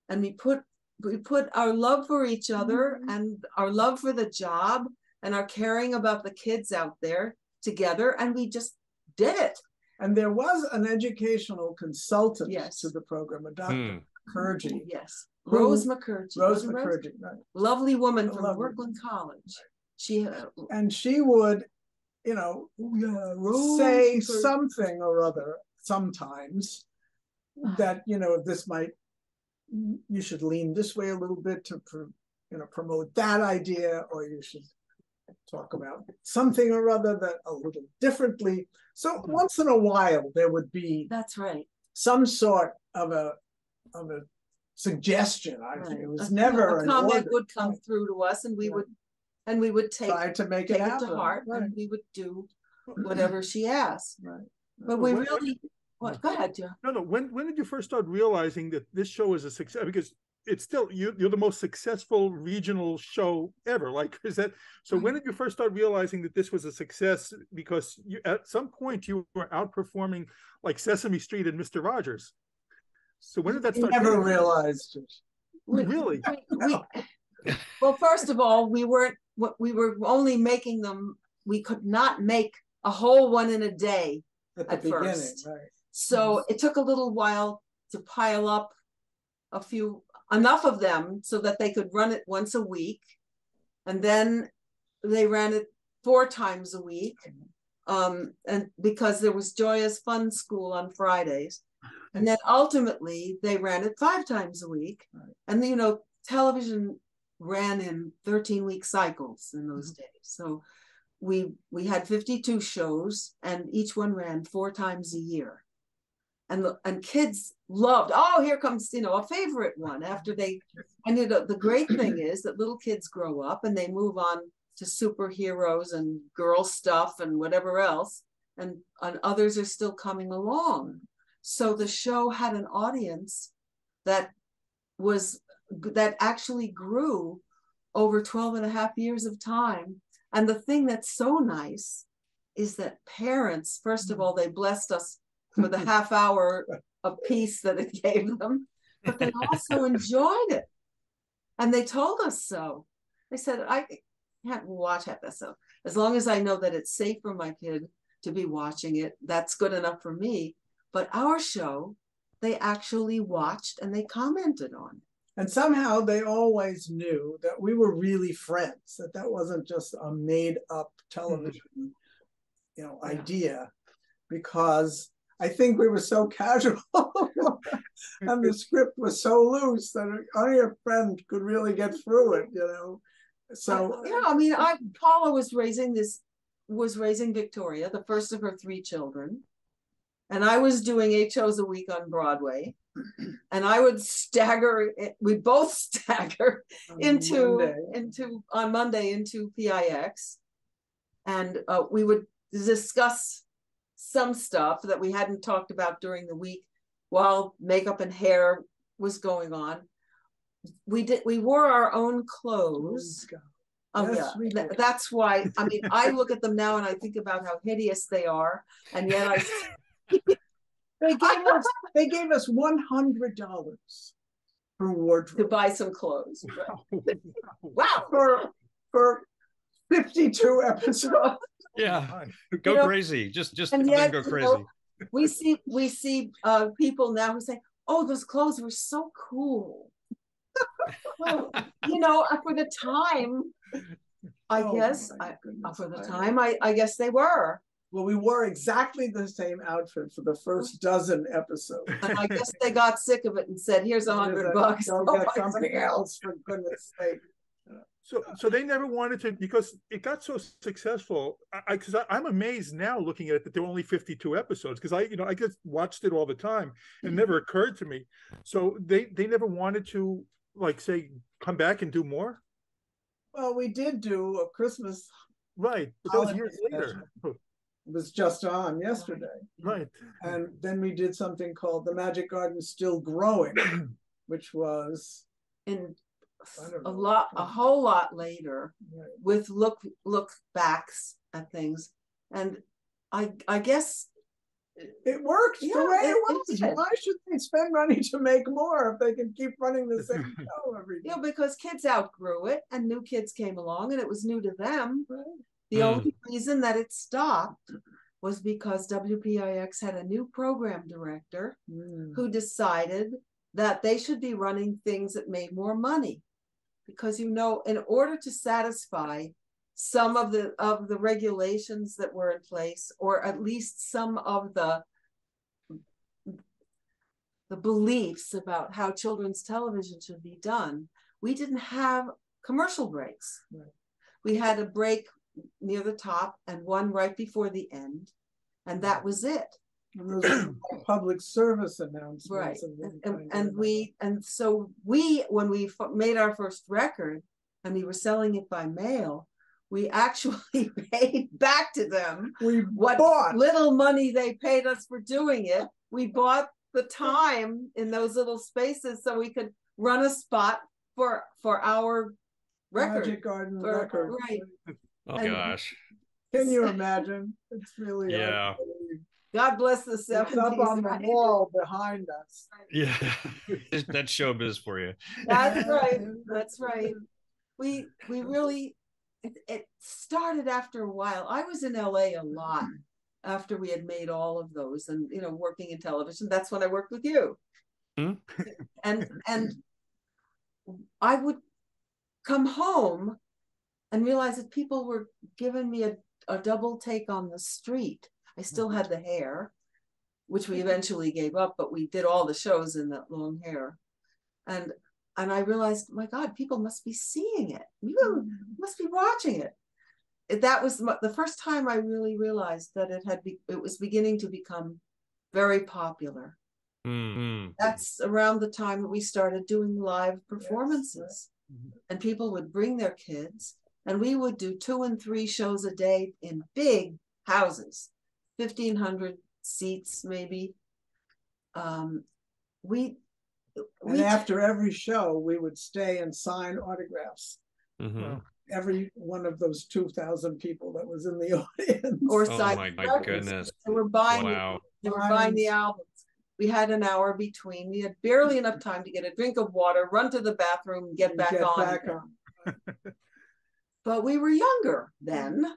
we put our love for each other and our love for the job and our caring about the kids out there together, and we just did it. And there was an educational consultant to the program, a Dr. McCurdy. Yes, Rose McCurdy. Rose McCurdy, right. Lovely woman from Brooklyn College. She would, say something or other sometimes that, you should lean this way a little bit to, promote that idea, or you should talk about something or other that a little differently. So once in a while there would be some sort of a suggestion. I think it was never a comment would come through to us, and we would try to make it happen. To heart, and we would do whatever she asked. But we really. Go ahead, Joe. No. When did you first start realizing that this show is a success? Because it's still you're the most successful regional show ever. Like, is that so? When did you first start realizing that this was a success? Because at some point you were outperforming like Sesame Street and Mr. Rogers. So when did that I start? never realized it. Really? Well, first of all, we were only making them. We could not make a whole one in a day At the at beginning, first. right. So it took a little while to pile up enough of them so that they could run it once a week. And then they ran it 4 times a week. And because there was Joyous Fun School on Fridays. And then ultimately they ran it 5 times a week. Right. And television ran in 13-week cycles in those days. So we had 52 shows, and each one ran 4 times a year. And kids loved, oh, here comes, a favorite one after they, and the great thing is that little kids grow up and they move on to superheroes and girl stuff and whatever else, and others are still coming along. So the show had an audience that actually grew over 12 and a half years of time. And the thing that's so nice is that parents, first of all, they blessed us for the half hour a piece that it gave them, but they also enjoyed it. And they told us so. They said, I can't watch it. So as long as I know that it's safe for my kid to be watching it, that's good enough for me. But our show, they actually watched and they commented on it. And somehow they always knew that we were really friends, that wasn't just a made up television, idea, because I think we were so casual and the script was so loose that only a friend could really get through it, So Paula was raising Victoria, the first of her 3 children. And I was doing 8 shows a week on Broadway. And I would we'd both stagger on Monday into PIX. And we would discuss some stuff that we hadn't talked about during the week while makeup and hair was going on. We wore our own clothes. That's why, I look at them now and I think about how hideous they are. And yet they gave us $100 for wardrobe to buy some clothes. Wow. For 52 episodes. Yeah, go crazy. Just and yet, go crazy. We see people now who say, "Oh, those clothes were so cool." Well, for the time, I guess they were. Well, we wore exactly the same outfit for the first dozen episodes. And I guess they got sick of it and said, "Here's $100. Go get something else, for goodness sake." So they never wanted to, because it got so successful. Because I'm amazed now looking at it that there were only 52 episodes. Because I just watched it all the time. It never occurred to me. So they never wanted to say come back and do more. Well, we did do a Christmas. Right, but that was years later. It was just on yesterday. Right. And then we did something called The Magic Garden Still Growing, which was a whole lot later, right, with look backs at things. And I guess it worked the way it was. Why should they spend money to make more if they can keep running the same show every day? Because kids outgrew it and new kids came along and it was new to them. Right. The only reason that it stopped was because WPIX had a new program director who decided that they should be running things that made more money. Because, in order to satisfy some of the regulations that were in place, or at least some of the beliefs about how children's television should be done, we didn't have commercial breaks. Right. We had a break near the top and one right before the end, and that was it. And those are public service announcements, right? So when we made our first record and we were selling it by mail, we actually paid back to them what little money they paid us for doing it. We bought the time in those little spaces so we could run a spot for our record. Magic Garden record, right? Oh gosh! Can you imagine? It's really God bless the It's 70s. up on the right? wall behind us. Yeah, that's showbiz for you. That's right. That's right. We really, it started after a while. I was in LA a lot after we had made all of those, and working in television. That's when I worked with you. Hmm? And I would come home and realize that people were giving me a double take on the street. I still had the hair, which we eventually gave up, but we did all the shows in that long hair. And I realized, my God, people must be seeing it. You must be watching it. That was the first time I really realized that it was beginning to become very popular. Mm-hmm. That's around the time that we started doing live performances. Yes. And people would bring their kids, and we would do 2 and 3 shows a day in big houses, 1,500 seats maybe. And after every show, we would stay and sign autographs. Mm-hmm. Wow. Every one of those 2,000 people that was in the audience. Or Oh side my records. goodness! They were buying. Wow. They were buying the albums. We had an hour between. We had barely enough time to get a drink of water, run to the bathroom, and get back on. But we were younger then.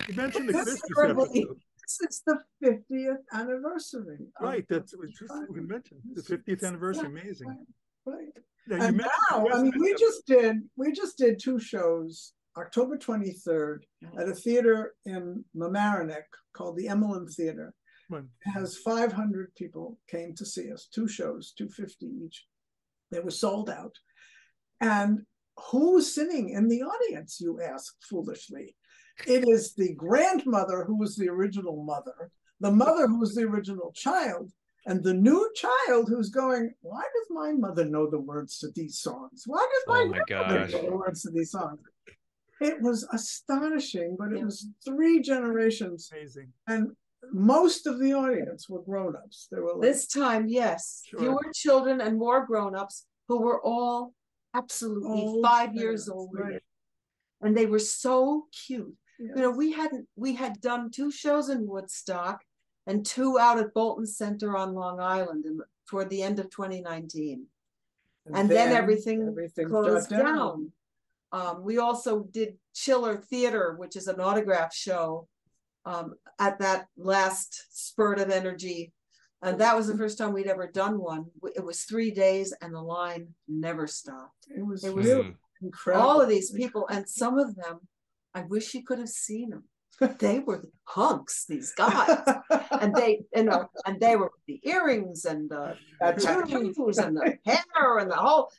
You mentioned the Christmas Terribly. episode. This is the 50th anniversary. Right, that's what we mentioned. The 50th anniversary, amazing. Right. Now, And now, I mean, we just did 2 shows, October 23rd, at a theater in Mamaroneck called the Emmelyn Theater. It has 500 people came to see us, 2 shows, 250 each. They were sold out. And who's sitting in the audience, you ask foolishly? It is the grandmother who was the original mother, the mother who was the original child, and the new child who's going, why does my mother know the words to these songs? Why does my grandmother know the words to these songs? It was astonishing, but it was 3 generations. Amazing. And most of the audience were grown-ups. They were like, This time, yes, Sure. fewer children and more grown-ups who were all absolutely 5 years old. Right. And they were so cute. Yes. We had done 2 shows in Woodstock and 2 out at Bolton Center on Long Island toward the end of 2019. And then everything closed down. We also did Chiller Theater, which is an autograph show, at that last spurt of energy. And that was the first time we'd ever done one. It was 3 days and the line never stopped. It was really incredible. All of these people, and some of them, I wish you could have seen them. They were hunks, these guys. And they were with the earrings and the tattoos and the hair and the whole,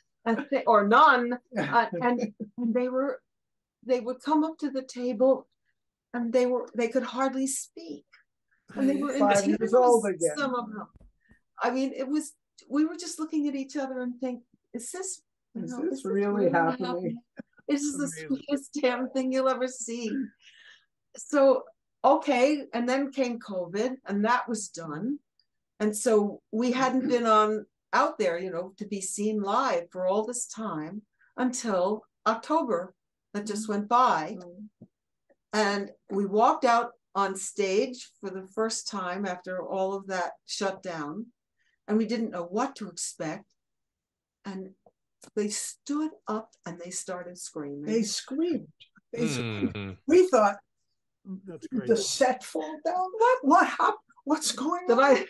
or none. And they would come up to the table and they could hardly speak. And they were 5 in years tears, old again. some of them. I mean, we were just looking at each other and think, is this really happening? This is the sweetest damn thing you'll ever see. So, okay, and then came COVID, and that was done. And so we hadn't been out there, to be seen live for all this time until October that just went by. And we walked out on stage for the first time after all of that shut down, and we didn't know what to expect. And they stood up and they started screaming. They screamed. We thought, that's great. The set fall down? What happened? What's going on?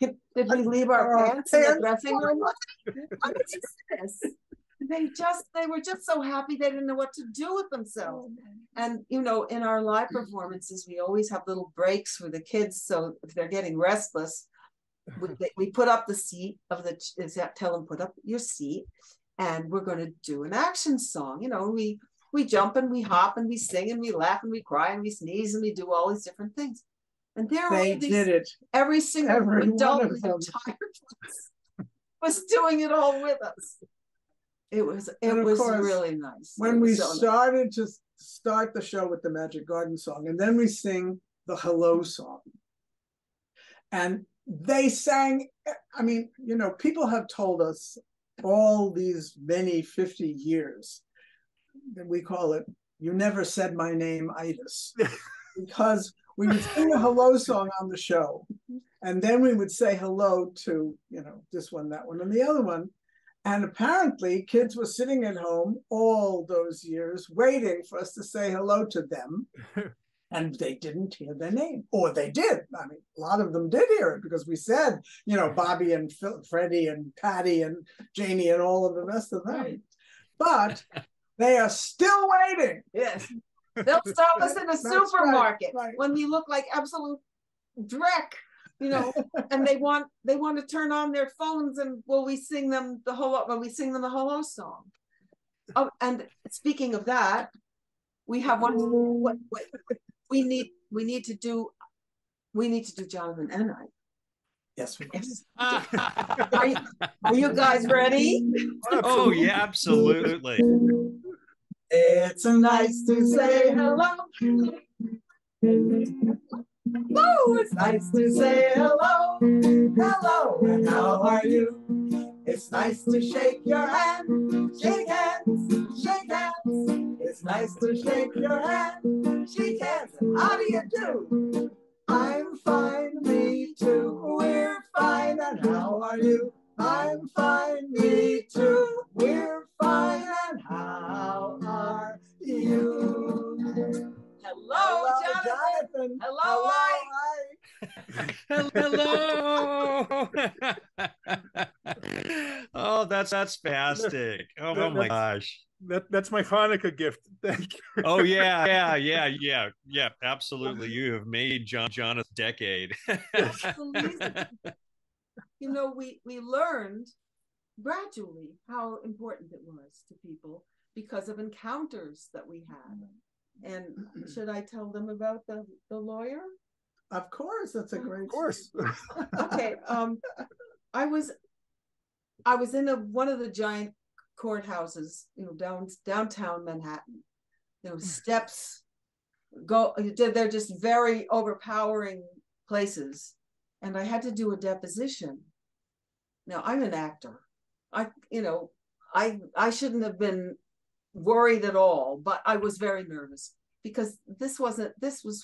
Did we leave our pants in the dressing room? What is this? They were just so happy they didn't know what to do with themselves. And in our live performances, we always have little breaks for the kids. So if they're getting restless, we put up the seat tell them, put up your seat, and we're going to do an action song. We jump and we hop and we sing and we laugh and we cry and we sneeze and we do all these different things. And they did it. Every single adult in the entire place was doing it all with us. It was really nice. When we started to start the show with the Magic Garden song, and then we sing the Hello song. And they sang, I mean, people have told us all these many 50 years that we call it, you never said my name, itis. Because we would sing a hello song on the show. And then we would say hello to, this one, that one, and the other one. And apparently kids were sitting at home all those years waiting for us to say hello to them. And they didn't hear their name, or they did. I mean, a lot of them did hear it because we said, Bobby and Freddie and Patty and Janie and all of the rest of them. Right. But they are still waiting. Yes. They'll stop us in a supermarket when we look like absolute dreck, and they want to turn on their phones, and we sing them the hello song. Oh, and speaking of that, we have one. We need to do Jonathan and I. Yes, we can. Are you guys ready? Oh yeah, absolutely. It's nice to say hello. Oh, it's Nice to say hello. Hello, and how are you? It's nice to shake your hand. Shake hands, shake hands. It's nice to shake your hand. Shake hands, and how do you do? I'm fine, me too. We're fine, and how are you? I'm fine, me too. We're fine, and how are you? Hello, Jonathan. Hello, Hello. Oh, that's fantastic. Oh my gosh. That's my Hanukkah gift. Thank you. Oh yeah. Absolutely. You have made Jonathan's decade. We learned gradually how important it was to people because of encounters that we had. And should I tell them about the lawyer? Of course, that's a great. Of course. Okay. I was in one of the giant courthouses, downtown Manhattan. Steps go. They're just very overpowering places, and I had to do a deposition. Now I'm an actor. I shouldn't have been worried at all, but I was very nervous because this was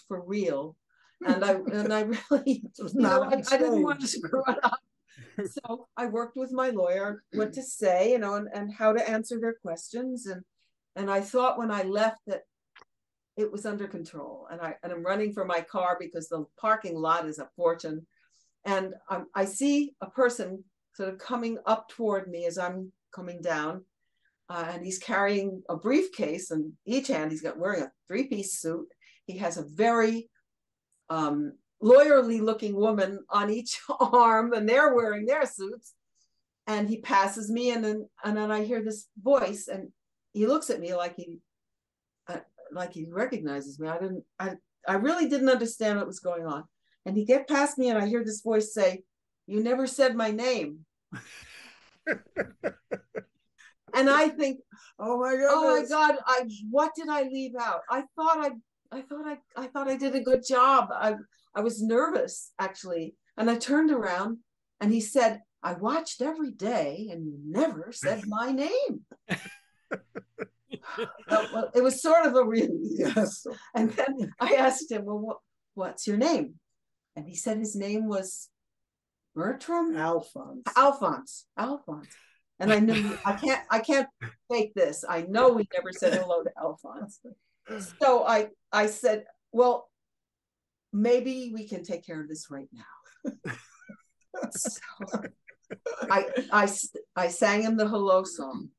for real, and I really I didn't want to screw it up. So I worked with my lawyer what to say, and how to answer their questions, and I thought when I left that it was under control, and I'm running for my car because the parking lot is a fortune, and I see a person sort of coming up toward me as I'm coming down. And he's carrying a briefcase in each hand. He's wearing a three-piece suit. He has a very lawyerly looking woman on each arm, and they're wearing their suits. And he passes me, and then I hear this voice, and he looks at me like he recognizes me. I really didn't understand what was going on. And he get past me, and I hear this voice say, "You never said my name." And I think, oh my God, what did I leave out? I thought I did a good job. I was nervous, actually. And I turned around, and he said, "I watched every day, and you never said my name." Well, it was sort of a relief. Yes. And then I asked him, "Well, what's your name?" And he said his name was Bertram? Alphonse. And I knew I can't fake this. I know we never said hello to Alphonse. So I said, "Well, maybe we can take care of this right now." So I sang him the hello song.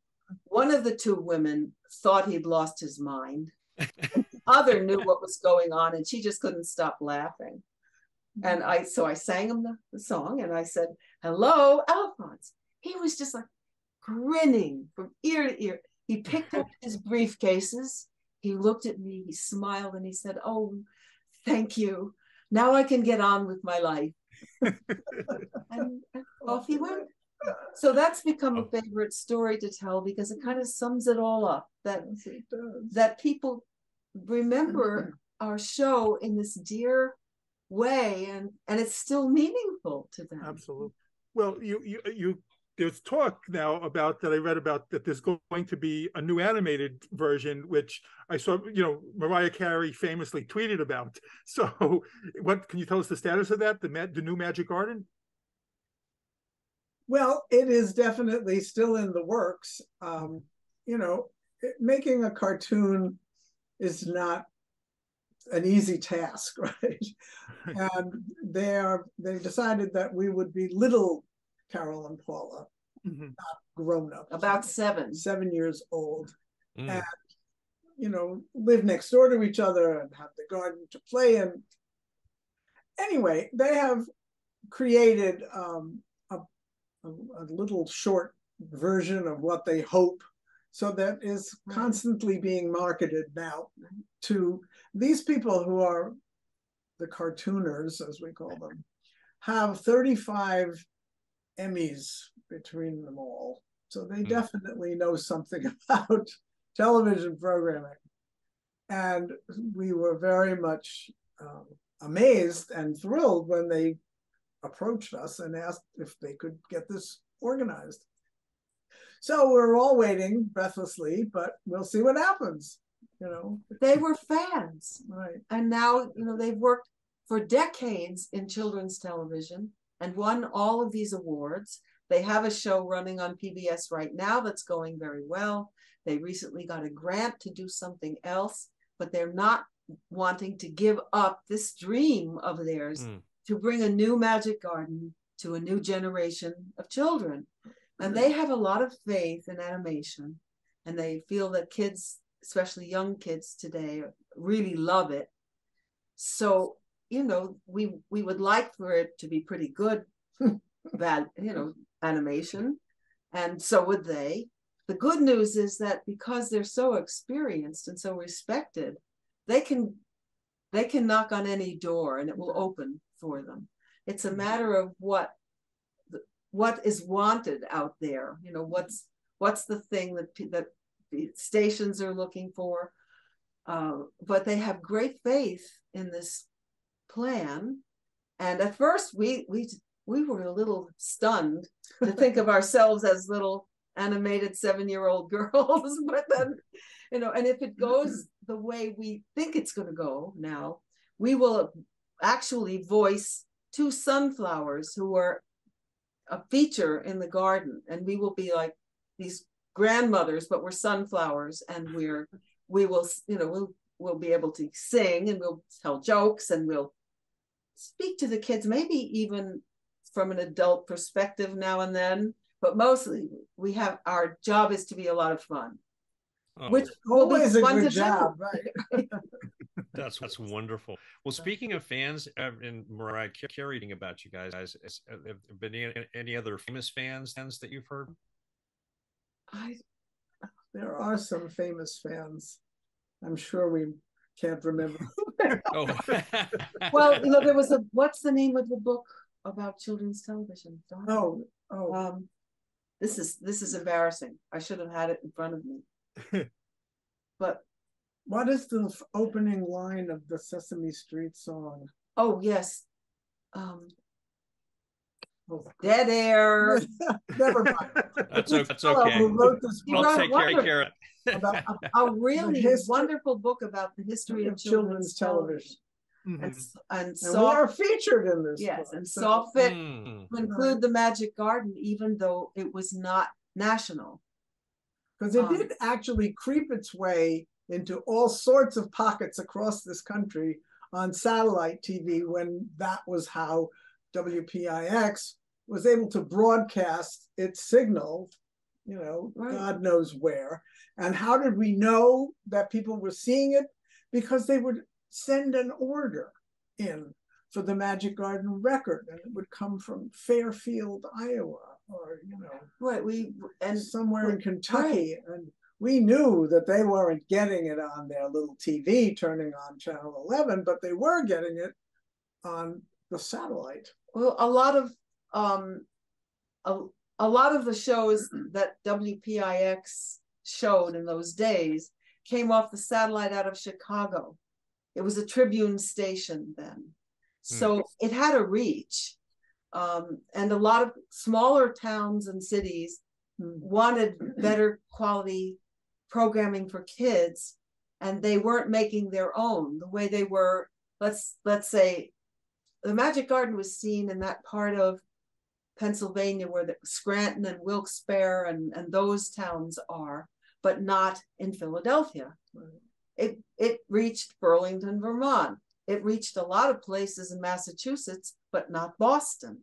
One of the two women thought he'd lost his mind. The other knew what was going on, and she just couldn't stop laughing. And I sang him the song, and I said, "Hello, Alphonse." He was just like grinning from ear to ear. He picked up his briefcases. He looked at me, he smiled, and he said, "Oh, thank you. Now I can get on with my life." and off he went. So that's become a favorite story to tell because it kind of sums it all up, that people remember our show in this dear way, and it's still meaningful to them. Absolutely. Well, you there's talk now about that I read about that there's going to be a new animated version, which I saw, Mariah Carey famously tweeted about. So what can you tell us the status of that, the new Magic Garden? Well, it is definitely still in the works. Making a cartoon is not an easy task, right? And they decided that we would be little Carole and Paula, not grown up. About 7 years old. And, live next door to each other and have the garden to play in. Anyway, they have created a little short version of what they hope, so that is constantly being marketed now to these people who are the cartooners, as we call them, have 35 Emmys between them all. So they definitely know something about television programming. And we were very much amazed and thrilled when they approached us and asked if they could get this organized. So we're all waiting breathlessly, but we'll see what happens. They were fans. Right. And now, they've worked for decades in children's television and won all of these awards. They have a show running on PBS right now that's going very well. They recently got a grant to do something else, but they're not wanting to give up this dream of theirs to bring a new Magic Garden to a new generation of children. And they have a lot of faith in animation, and they feel that kids, especially young kids today, really love it. So, we would like for it to be pretty good, animation, and so would they. The good news is that because they're so experienced and so respected, they can knock on any door and it will open for them. It's a matter of what is wanted out there. What's the thing that the stations are looking for. But they have great faith in this plan. And at first we were a little stunned to think of ourselves as little animated 7-year-old girls. But then, and if it goes the way we think it's going to go now, we will actually voice 2 sunflowers who are a feature in the garden, and we will be like these grandmothers, but we're sunflowers, and we'll be able to sing, and we'll tell jokes, and we'll speak to the kids, maybe even from an adult perspective now and then, but mostly our job is to be a lot of fun. Which always a good job, right? That's wonderful. Well, speaking of fans, and Mariah Carey about you guys, have there been any other famous fans that you've heard? There are some famous fans. I'm sure we can't remember. Oh. Well, there was what's the name of the book about children's television? This is embarrassing. I should have had it in front of me. But what is the opening line of the Sesame Street song? Oh, yes. Dead air. Never mind. That's okay. Who wrote this book? I'll take care of it. About a really wonderful book about the history of children's television. And we are featured in this. Yes, book, and saw fit to include the Magic Garden, even though it was not national. Because it did actually creep its way into all sorts of pockets across this country on satellite TV, when that was how WPIX was able to broadcast its signal, God knows where. And how did we know that people were seeing it? Because they would send an order in for the Magic Garden record, and it would come from Fairfield, Iowa, or somewhere in Kentucky. Right. And we knew that they weren't getting it on their little TV turning on channel 11, but they were getting it on the satellite. Well, a lot of the shows that WPIX showed in those days came off the satellite out of Chicago. It was a Tribune station then. So it had a reach. And a lot of smaller towns and cities wanted better quality programming for kids, and they weren't making their own the way they were. Let's say the Magic Garden was seen in that part of Pennsylvania where the Scranton and Wilkes-Barre and those towns are, but not in Philadelphia. It reached Burlington, Vermont. It reached a lot of places in Massachusetts, but not Boston,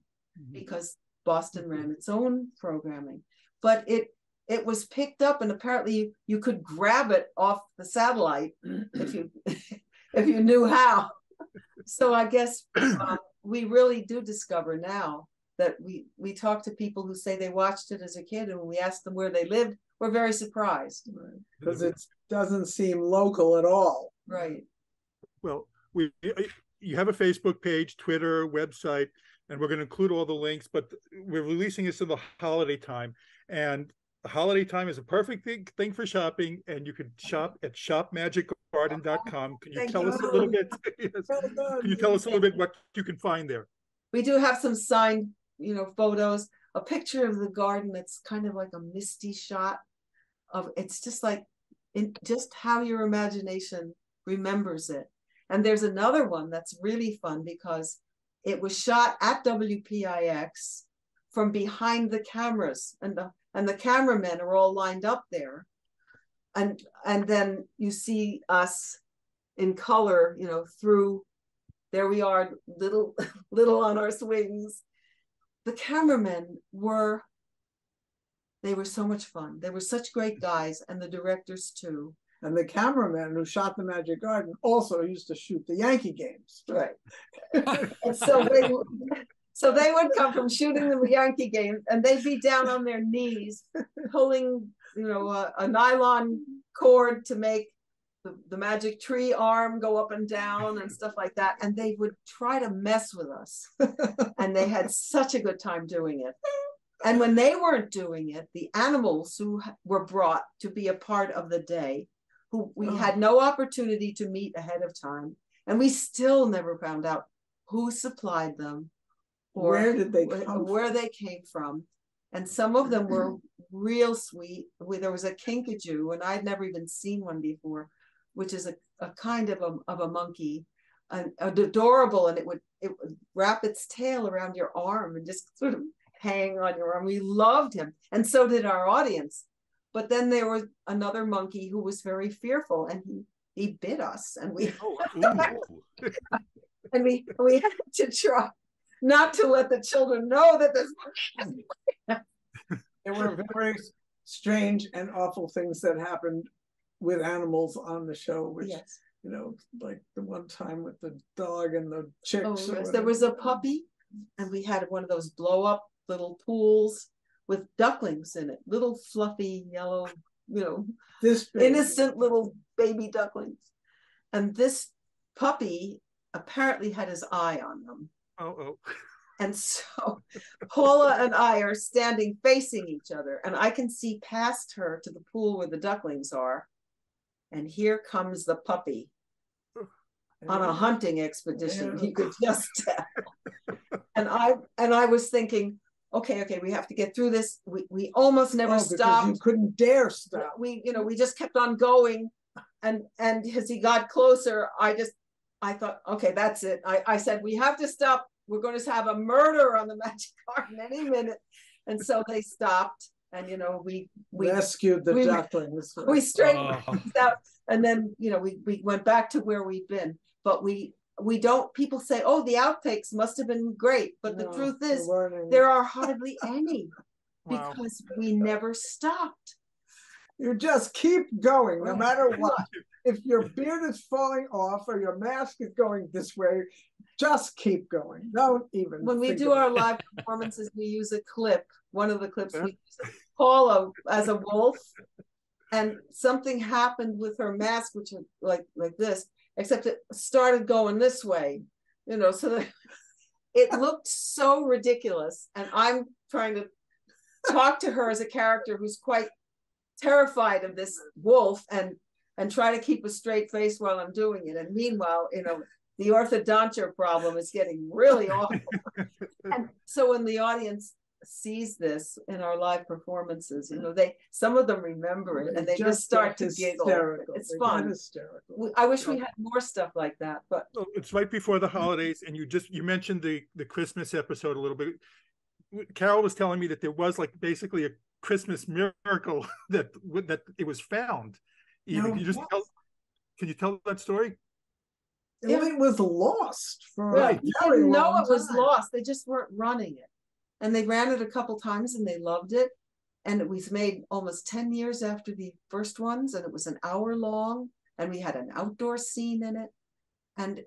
because Boston ran its own programming. But it was picked up, and apparently you could grab it off the satellite if you knew how. So I guess we really do discover now that we talk to people who say they watched it as a kid, and when we ask them where they lived, we're very surprised. Because it doesn't seem local at all. Right. Well, you have a Facebook page, Twitter, website, and we're going to include all the links, but we're releasing this in the holiday time. And the holiday time is a perfect thing for shopping, and you can shop at shopmagicgarden.com. Can you tell us a little bit? Yes. Can you tell us a little bit what you can find there? We do have some signed, photos, a picture of the garden that's kind of like a misty shot of, it's just like just how your imagination remembers it. And there's another one that's really fun because it was shot at WPIX from behind the cameras, and the cameramen are all lined up there. And then you see us in color, through, there we are, little on our swings. The cameramen were so much fun. They were such great guys, and the directors too. And the cameraman who shot the Magic Garden also used to shoot the Yankee games. Right. And so they would come from shooting the Yankee games, and they'd be down on their knees pulling, a nylon cord to make the magic tree arm go up and down and stuff like that. And they would try to mess with us. And they had such a good time doing it. And when they weren't doing it, the animals who were brought to be a part of the day, who we had no opportunity to meet ahead of time, and we still never found out who supplied them or where did they come where they came from. And some of them were real sweet. There was a kinkajou, and I'd never even seen one before, which is a kind of a monkey, and adorable, and it would wrap its tail around your arm and just sort of hang on your arm. We loved him, and so did our audience. But then there was another monkey who was very fearful, and he bit us, and we and we had to try not to let the children know that this monkey. There were very strange and awful things that happened with animals on the show, which, yes. Like the one time with the dog and the chicks. Oh, yes. There was a puppy, and we had one of those blow up little pools with ducklings in it, little fluffy yellow, this innocent little baby ducklings. And this puppy apparently had his eye on them. Oh. And so Paula and I are standing facing each other, and I can see past her to the pool where the ducklings are. And here comes the puppy on a hunting expedition. You could just tell. And I was thinking, okay, we have to get through this. We almost never stopped. You couldn't dare stop. We just kept on going. And as he got closer, I thought, okay, that's it. I said, we have to stop. We're going to have a murder on the Magic Garden any minute. And so they stopped, and we rescued the ducklings. We straightened things out, and then we went back to where we've been. But we don't. People say, oh, the outtakes must have been great, but the truth is there are hardly any because we never stopped. You just keep going no matter what. If your beard is falling off or your mask is going this way, just keep going. Don't even. When we do our live performances, we use a clip. One of the clips we use Paula as a wolf, and something happened with her mask, which was like this, except it started going this way, so that it looked so ridiculous. And I'm trying to talk to her as a character who's quite terrified of this wolf and try to keep a straight face while I'm doing it. And meanwhile, the orthodontia problem is getting really awful. And So when the audience sees this in our live performances, you know, some of them remember it and they just start to giggle. It's fun. I wish we had more stuff like that, but it's right before the holidays, and you mentioned the Christmas episode a little bit. Carole was telling me that there was like basically a Christmas miracle that it was found. Even can you tell that story? It was lost for right. They didn't know it was lost. They just weren't running it. And they ran it a couple times and they loved it. And it was made almost 10 years after the first ones, and it was an hour long, and we had an outdoor scene in it. And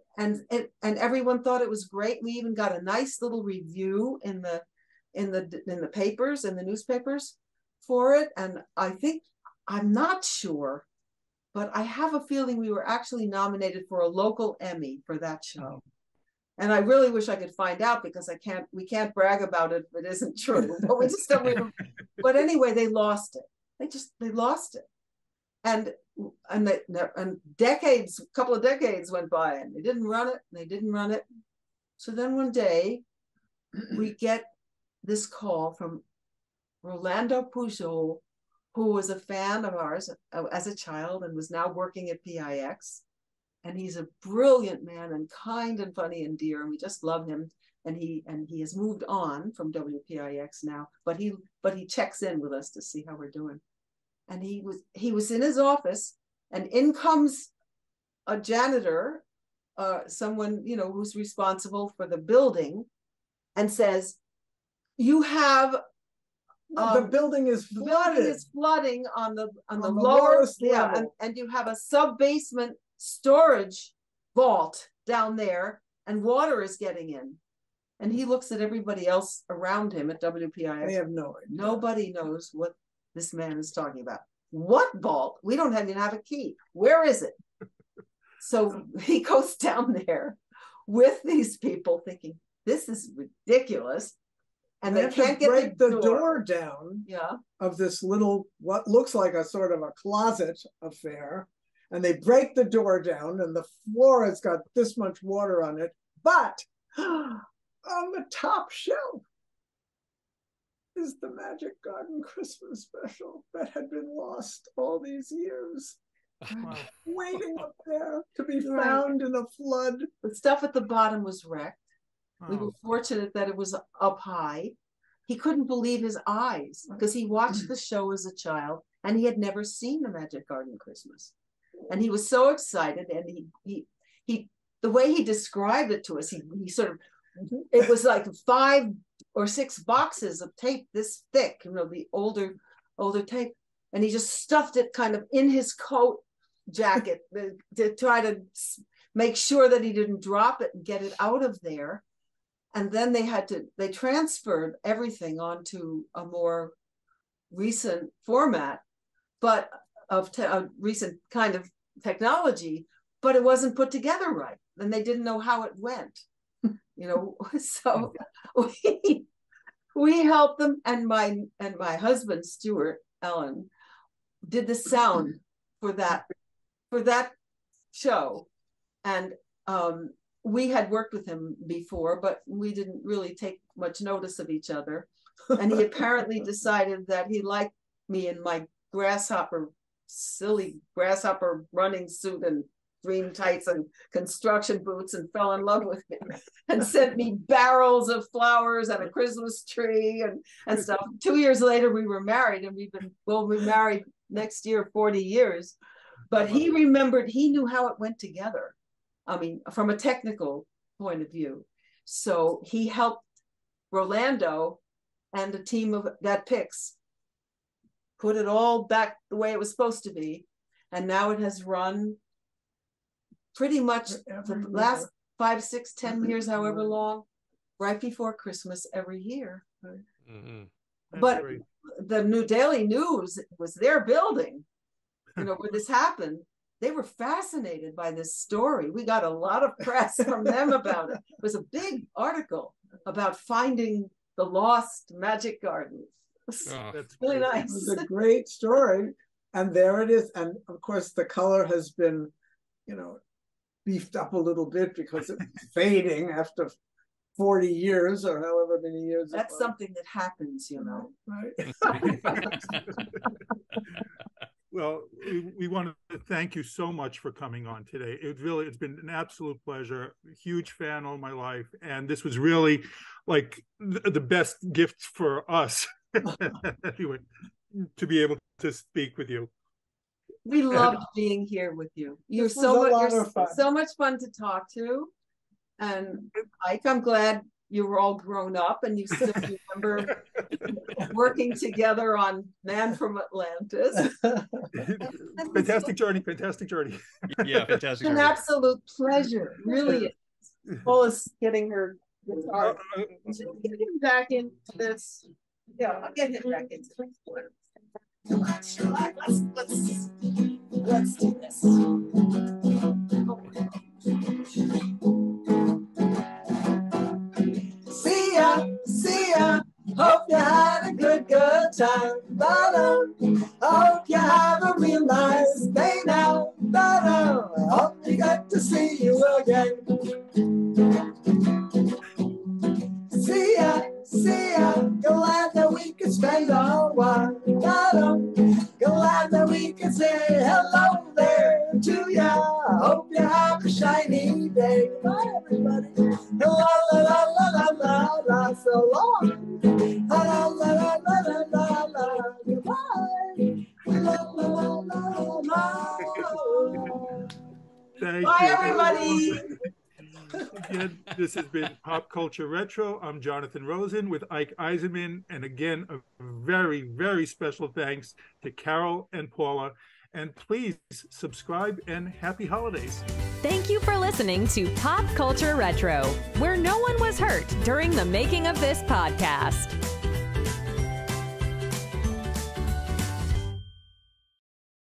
everyone thought it was great. We even got a nice little review in the papers, in the newspapers for it. And I'm not sure, but I have a feeling we were actually nominated for a local Emmy for that show. And I really wish I could find out, because we can't brag about it if it isn't true, but we just don't remember. But anyway, they lost it. They lost it. And a couple of decades went by and they didn't run it. So then one day we get this call from Rolando Pujol, who was a fan of ours as a child and was now working at PIX. And he's a brilliant man and kind and funny and dear, and we just love him. And he has moved on from WPIX now, but he checks in with us to see how we're doing. And he was in his office, and in comes a janitor, someone, you know, who's responsible for the building, and says, "You have the building is flooded. The building is flooding on the lowest level, and you have a sub-basement storage vault down there, and water is getting in." And he looks at everybody else around him at WPIX. They have no idea. Nobody knows what this man is talking about. What vault? We don't even have a key. Where is it? So he goes down there with these people thinking, this is ridiculous. And they can't get the door down of this little, what looks like a sort of a closet affair. And they break the door down, and the floor has got this much water on it. But on the top shelf is the Magic Garden Christmas special that had been lost all these years. Wow. Waiting up there to be found in a flood. The stuff at the bottom was wrecked. Oh. We were fortunate that it was up high. He couldn't believe his eyes, because he watched the show as a child and he had never seen the Magic Garden Christmas. And he was so excited, and he the way he described it to us, he sort of, it was like 5 or 6 boxes of tape this thick, you know, the older tape, and he just stuffed it kind of in his coat jacket to try to make sure that he didn't drop it and get it out of there. And then they transferred everything onto a more recent format, but of a recent kind of technology, but it wasn't put together right, and they didn't know how it went, you know. So we helped them, and my husband Stuart Ellen did the sound for that show, and we had worked with him before, but we didn't really take much notice of each other, and he apparently decided that he liked me in my silly grasshopper running suit and green tights and construction boots, and fell in love with me and sent me barrels of flowers and a Christmas tree and stuff. 2 years later, we were married, and we'll be married next year, 40 years. But he remembered, he knew how it went together. I mean, from a technical point of view. So he helped Rolando and a team that PIX put it all back the way it was supposed to be. And now it has run pretty much for the last 5, 6, 10 years, however long, right before Christmas every year. Mm-hmm. But the New Daily News was their building, you know, where this happened. They were fascinated by this story. We got a lot of press from them about it. It was a big article about finding the lost Magic Garden. That's really nice. It was a great story. And there it is. And of course, the color has been, you know, beefed up a little bit because it's fading after 40 years or however many years. That's something that happens, you know. Right. Well, we want to thank you so much for coming on today. It's been an absolute pleasure. Huge fan all my life, and this was really like the best gift for us anyway, to be able to speak with you. We loved being here with you. You're so much fun to talk to, and Ike, I'm glad you were all grown up and you still remember working together on Man from Atlantis. Fantastic journey. Yeah, fantastic. An absolute pleasure, really. Paula's getting her guitar. She's getting back into this. Yeah, I'll get him back into this. Let's do this. See ya. Hope you had a good time. Hope you have a real nice day now. Hope we get to see you again. See ya. Glad that we could spend a while. Glad that we could say hello there to ya. Hope you have a shiny day. Bye, everybody. La la la la la la la. So long. La la la la la la la. Goodbye. La la la la la. Thank Bye, you, everybody. Again, this has been Pop Culture Retro. I'm Jonathan Rosen with Ike Eisenmann. And again, a very, very special thanks to Carole and Paula. And please subscribe and happy holidays. Thank you for listening to Pop Culture Retro, where no one was hurt during the making of this podcast.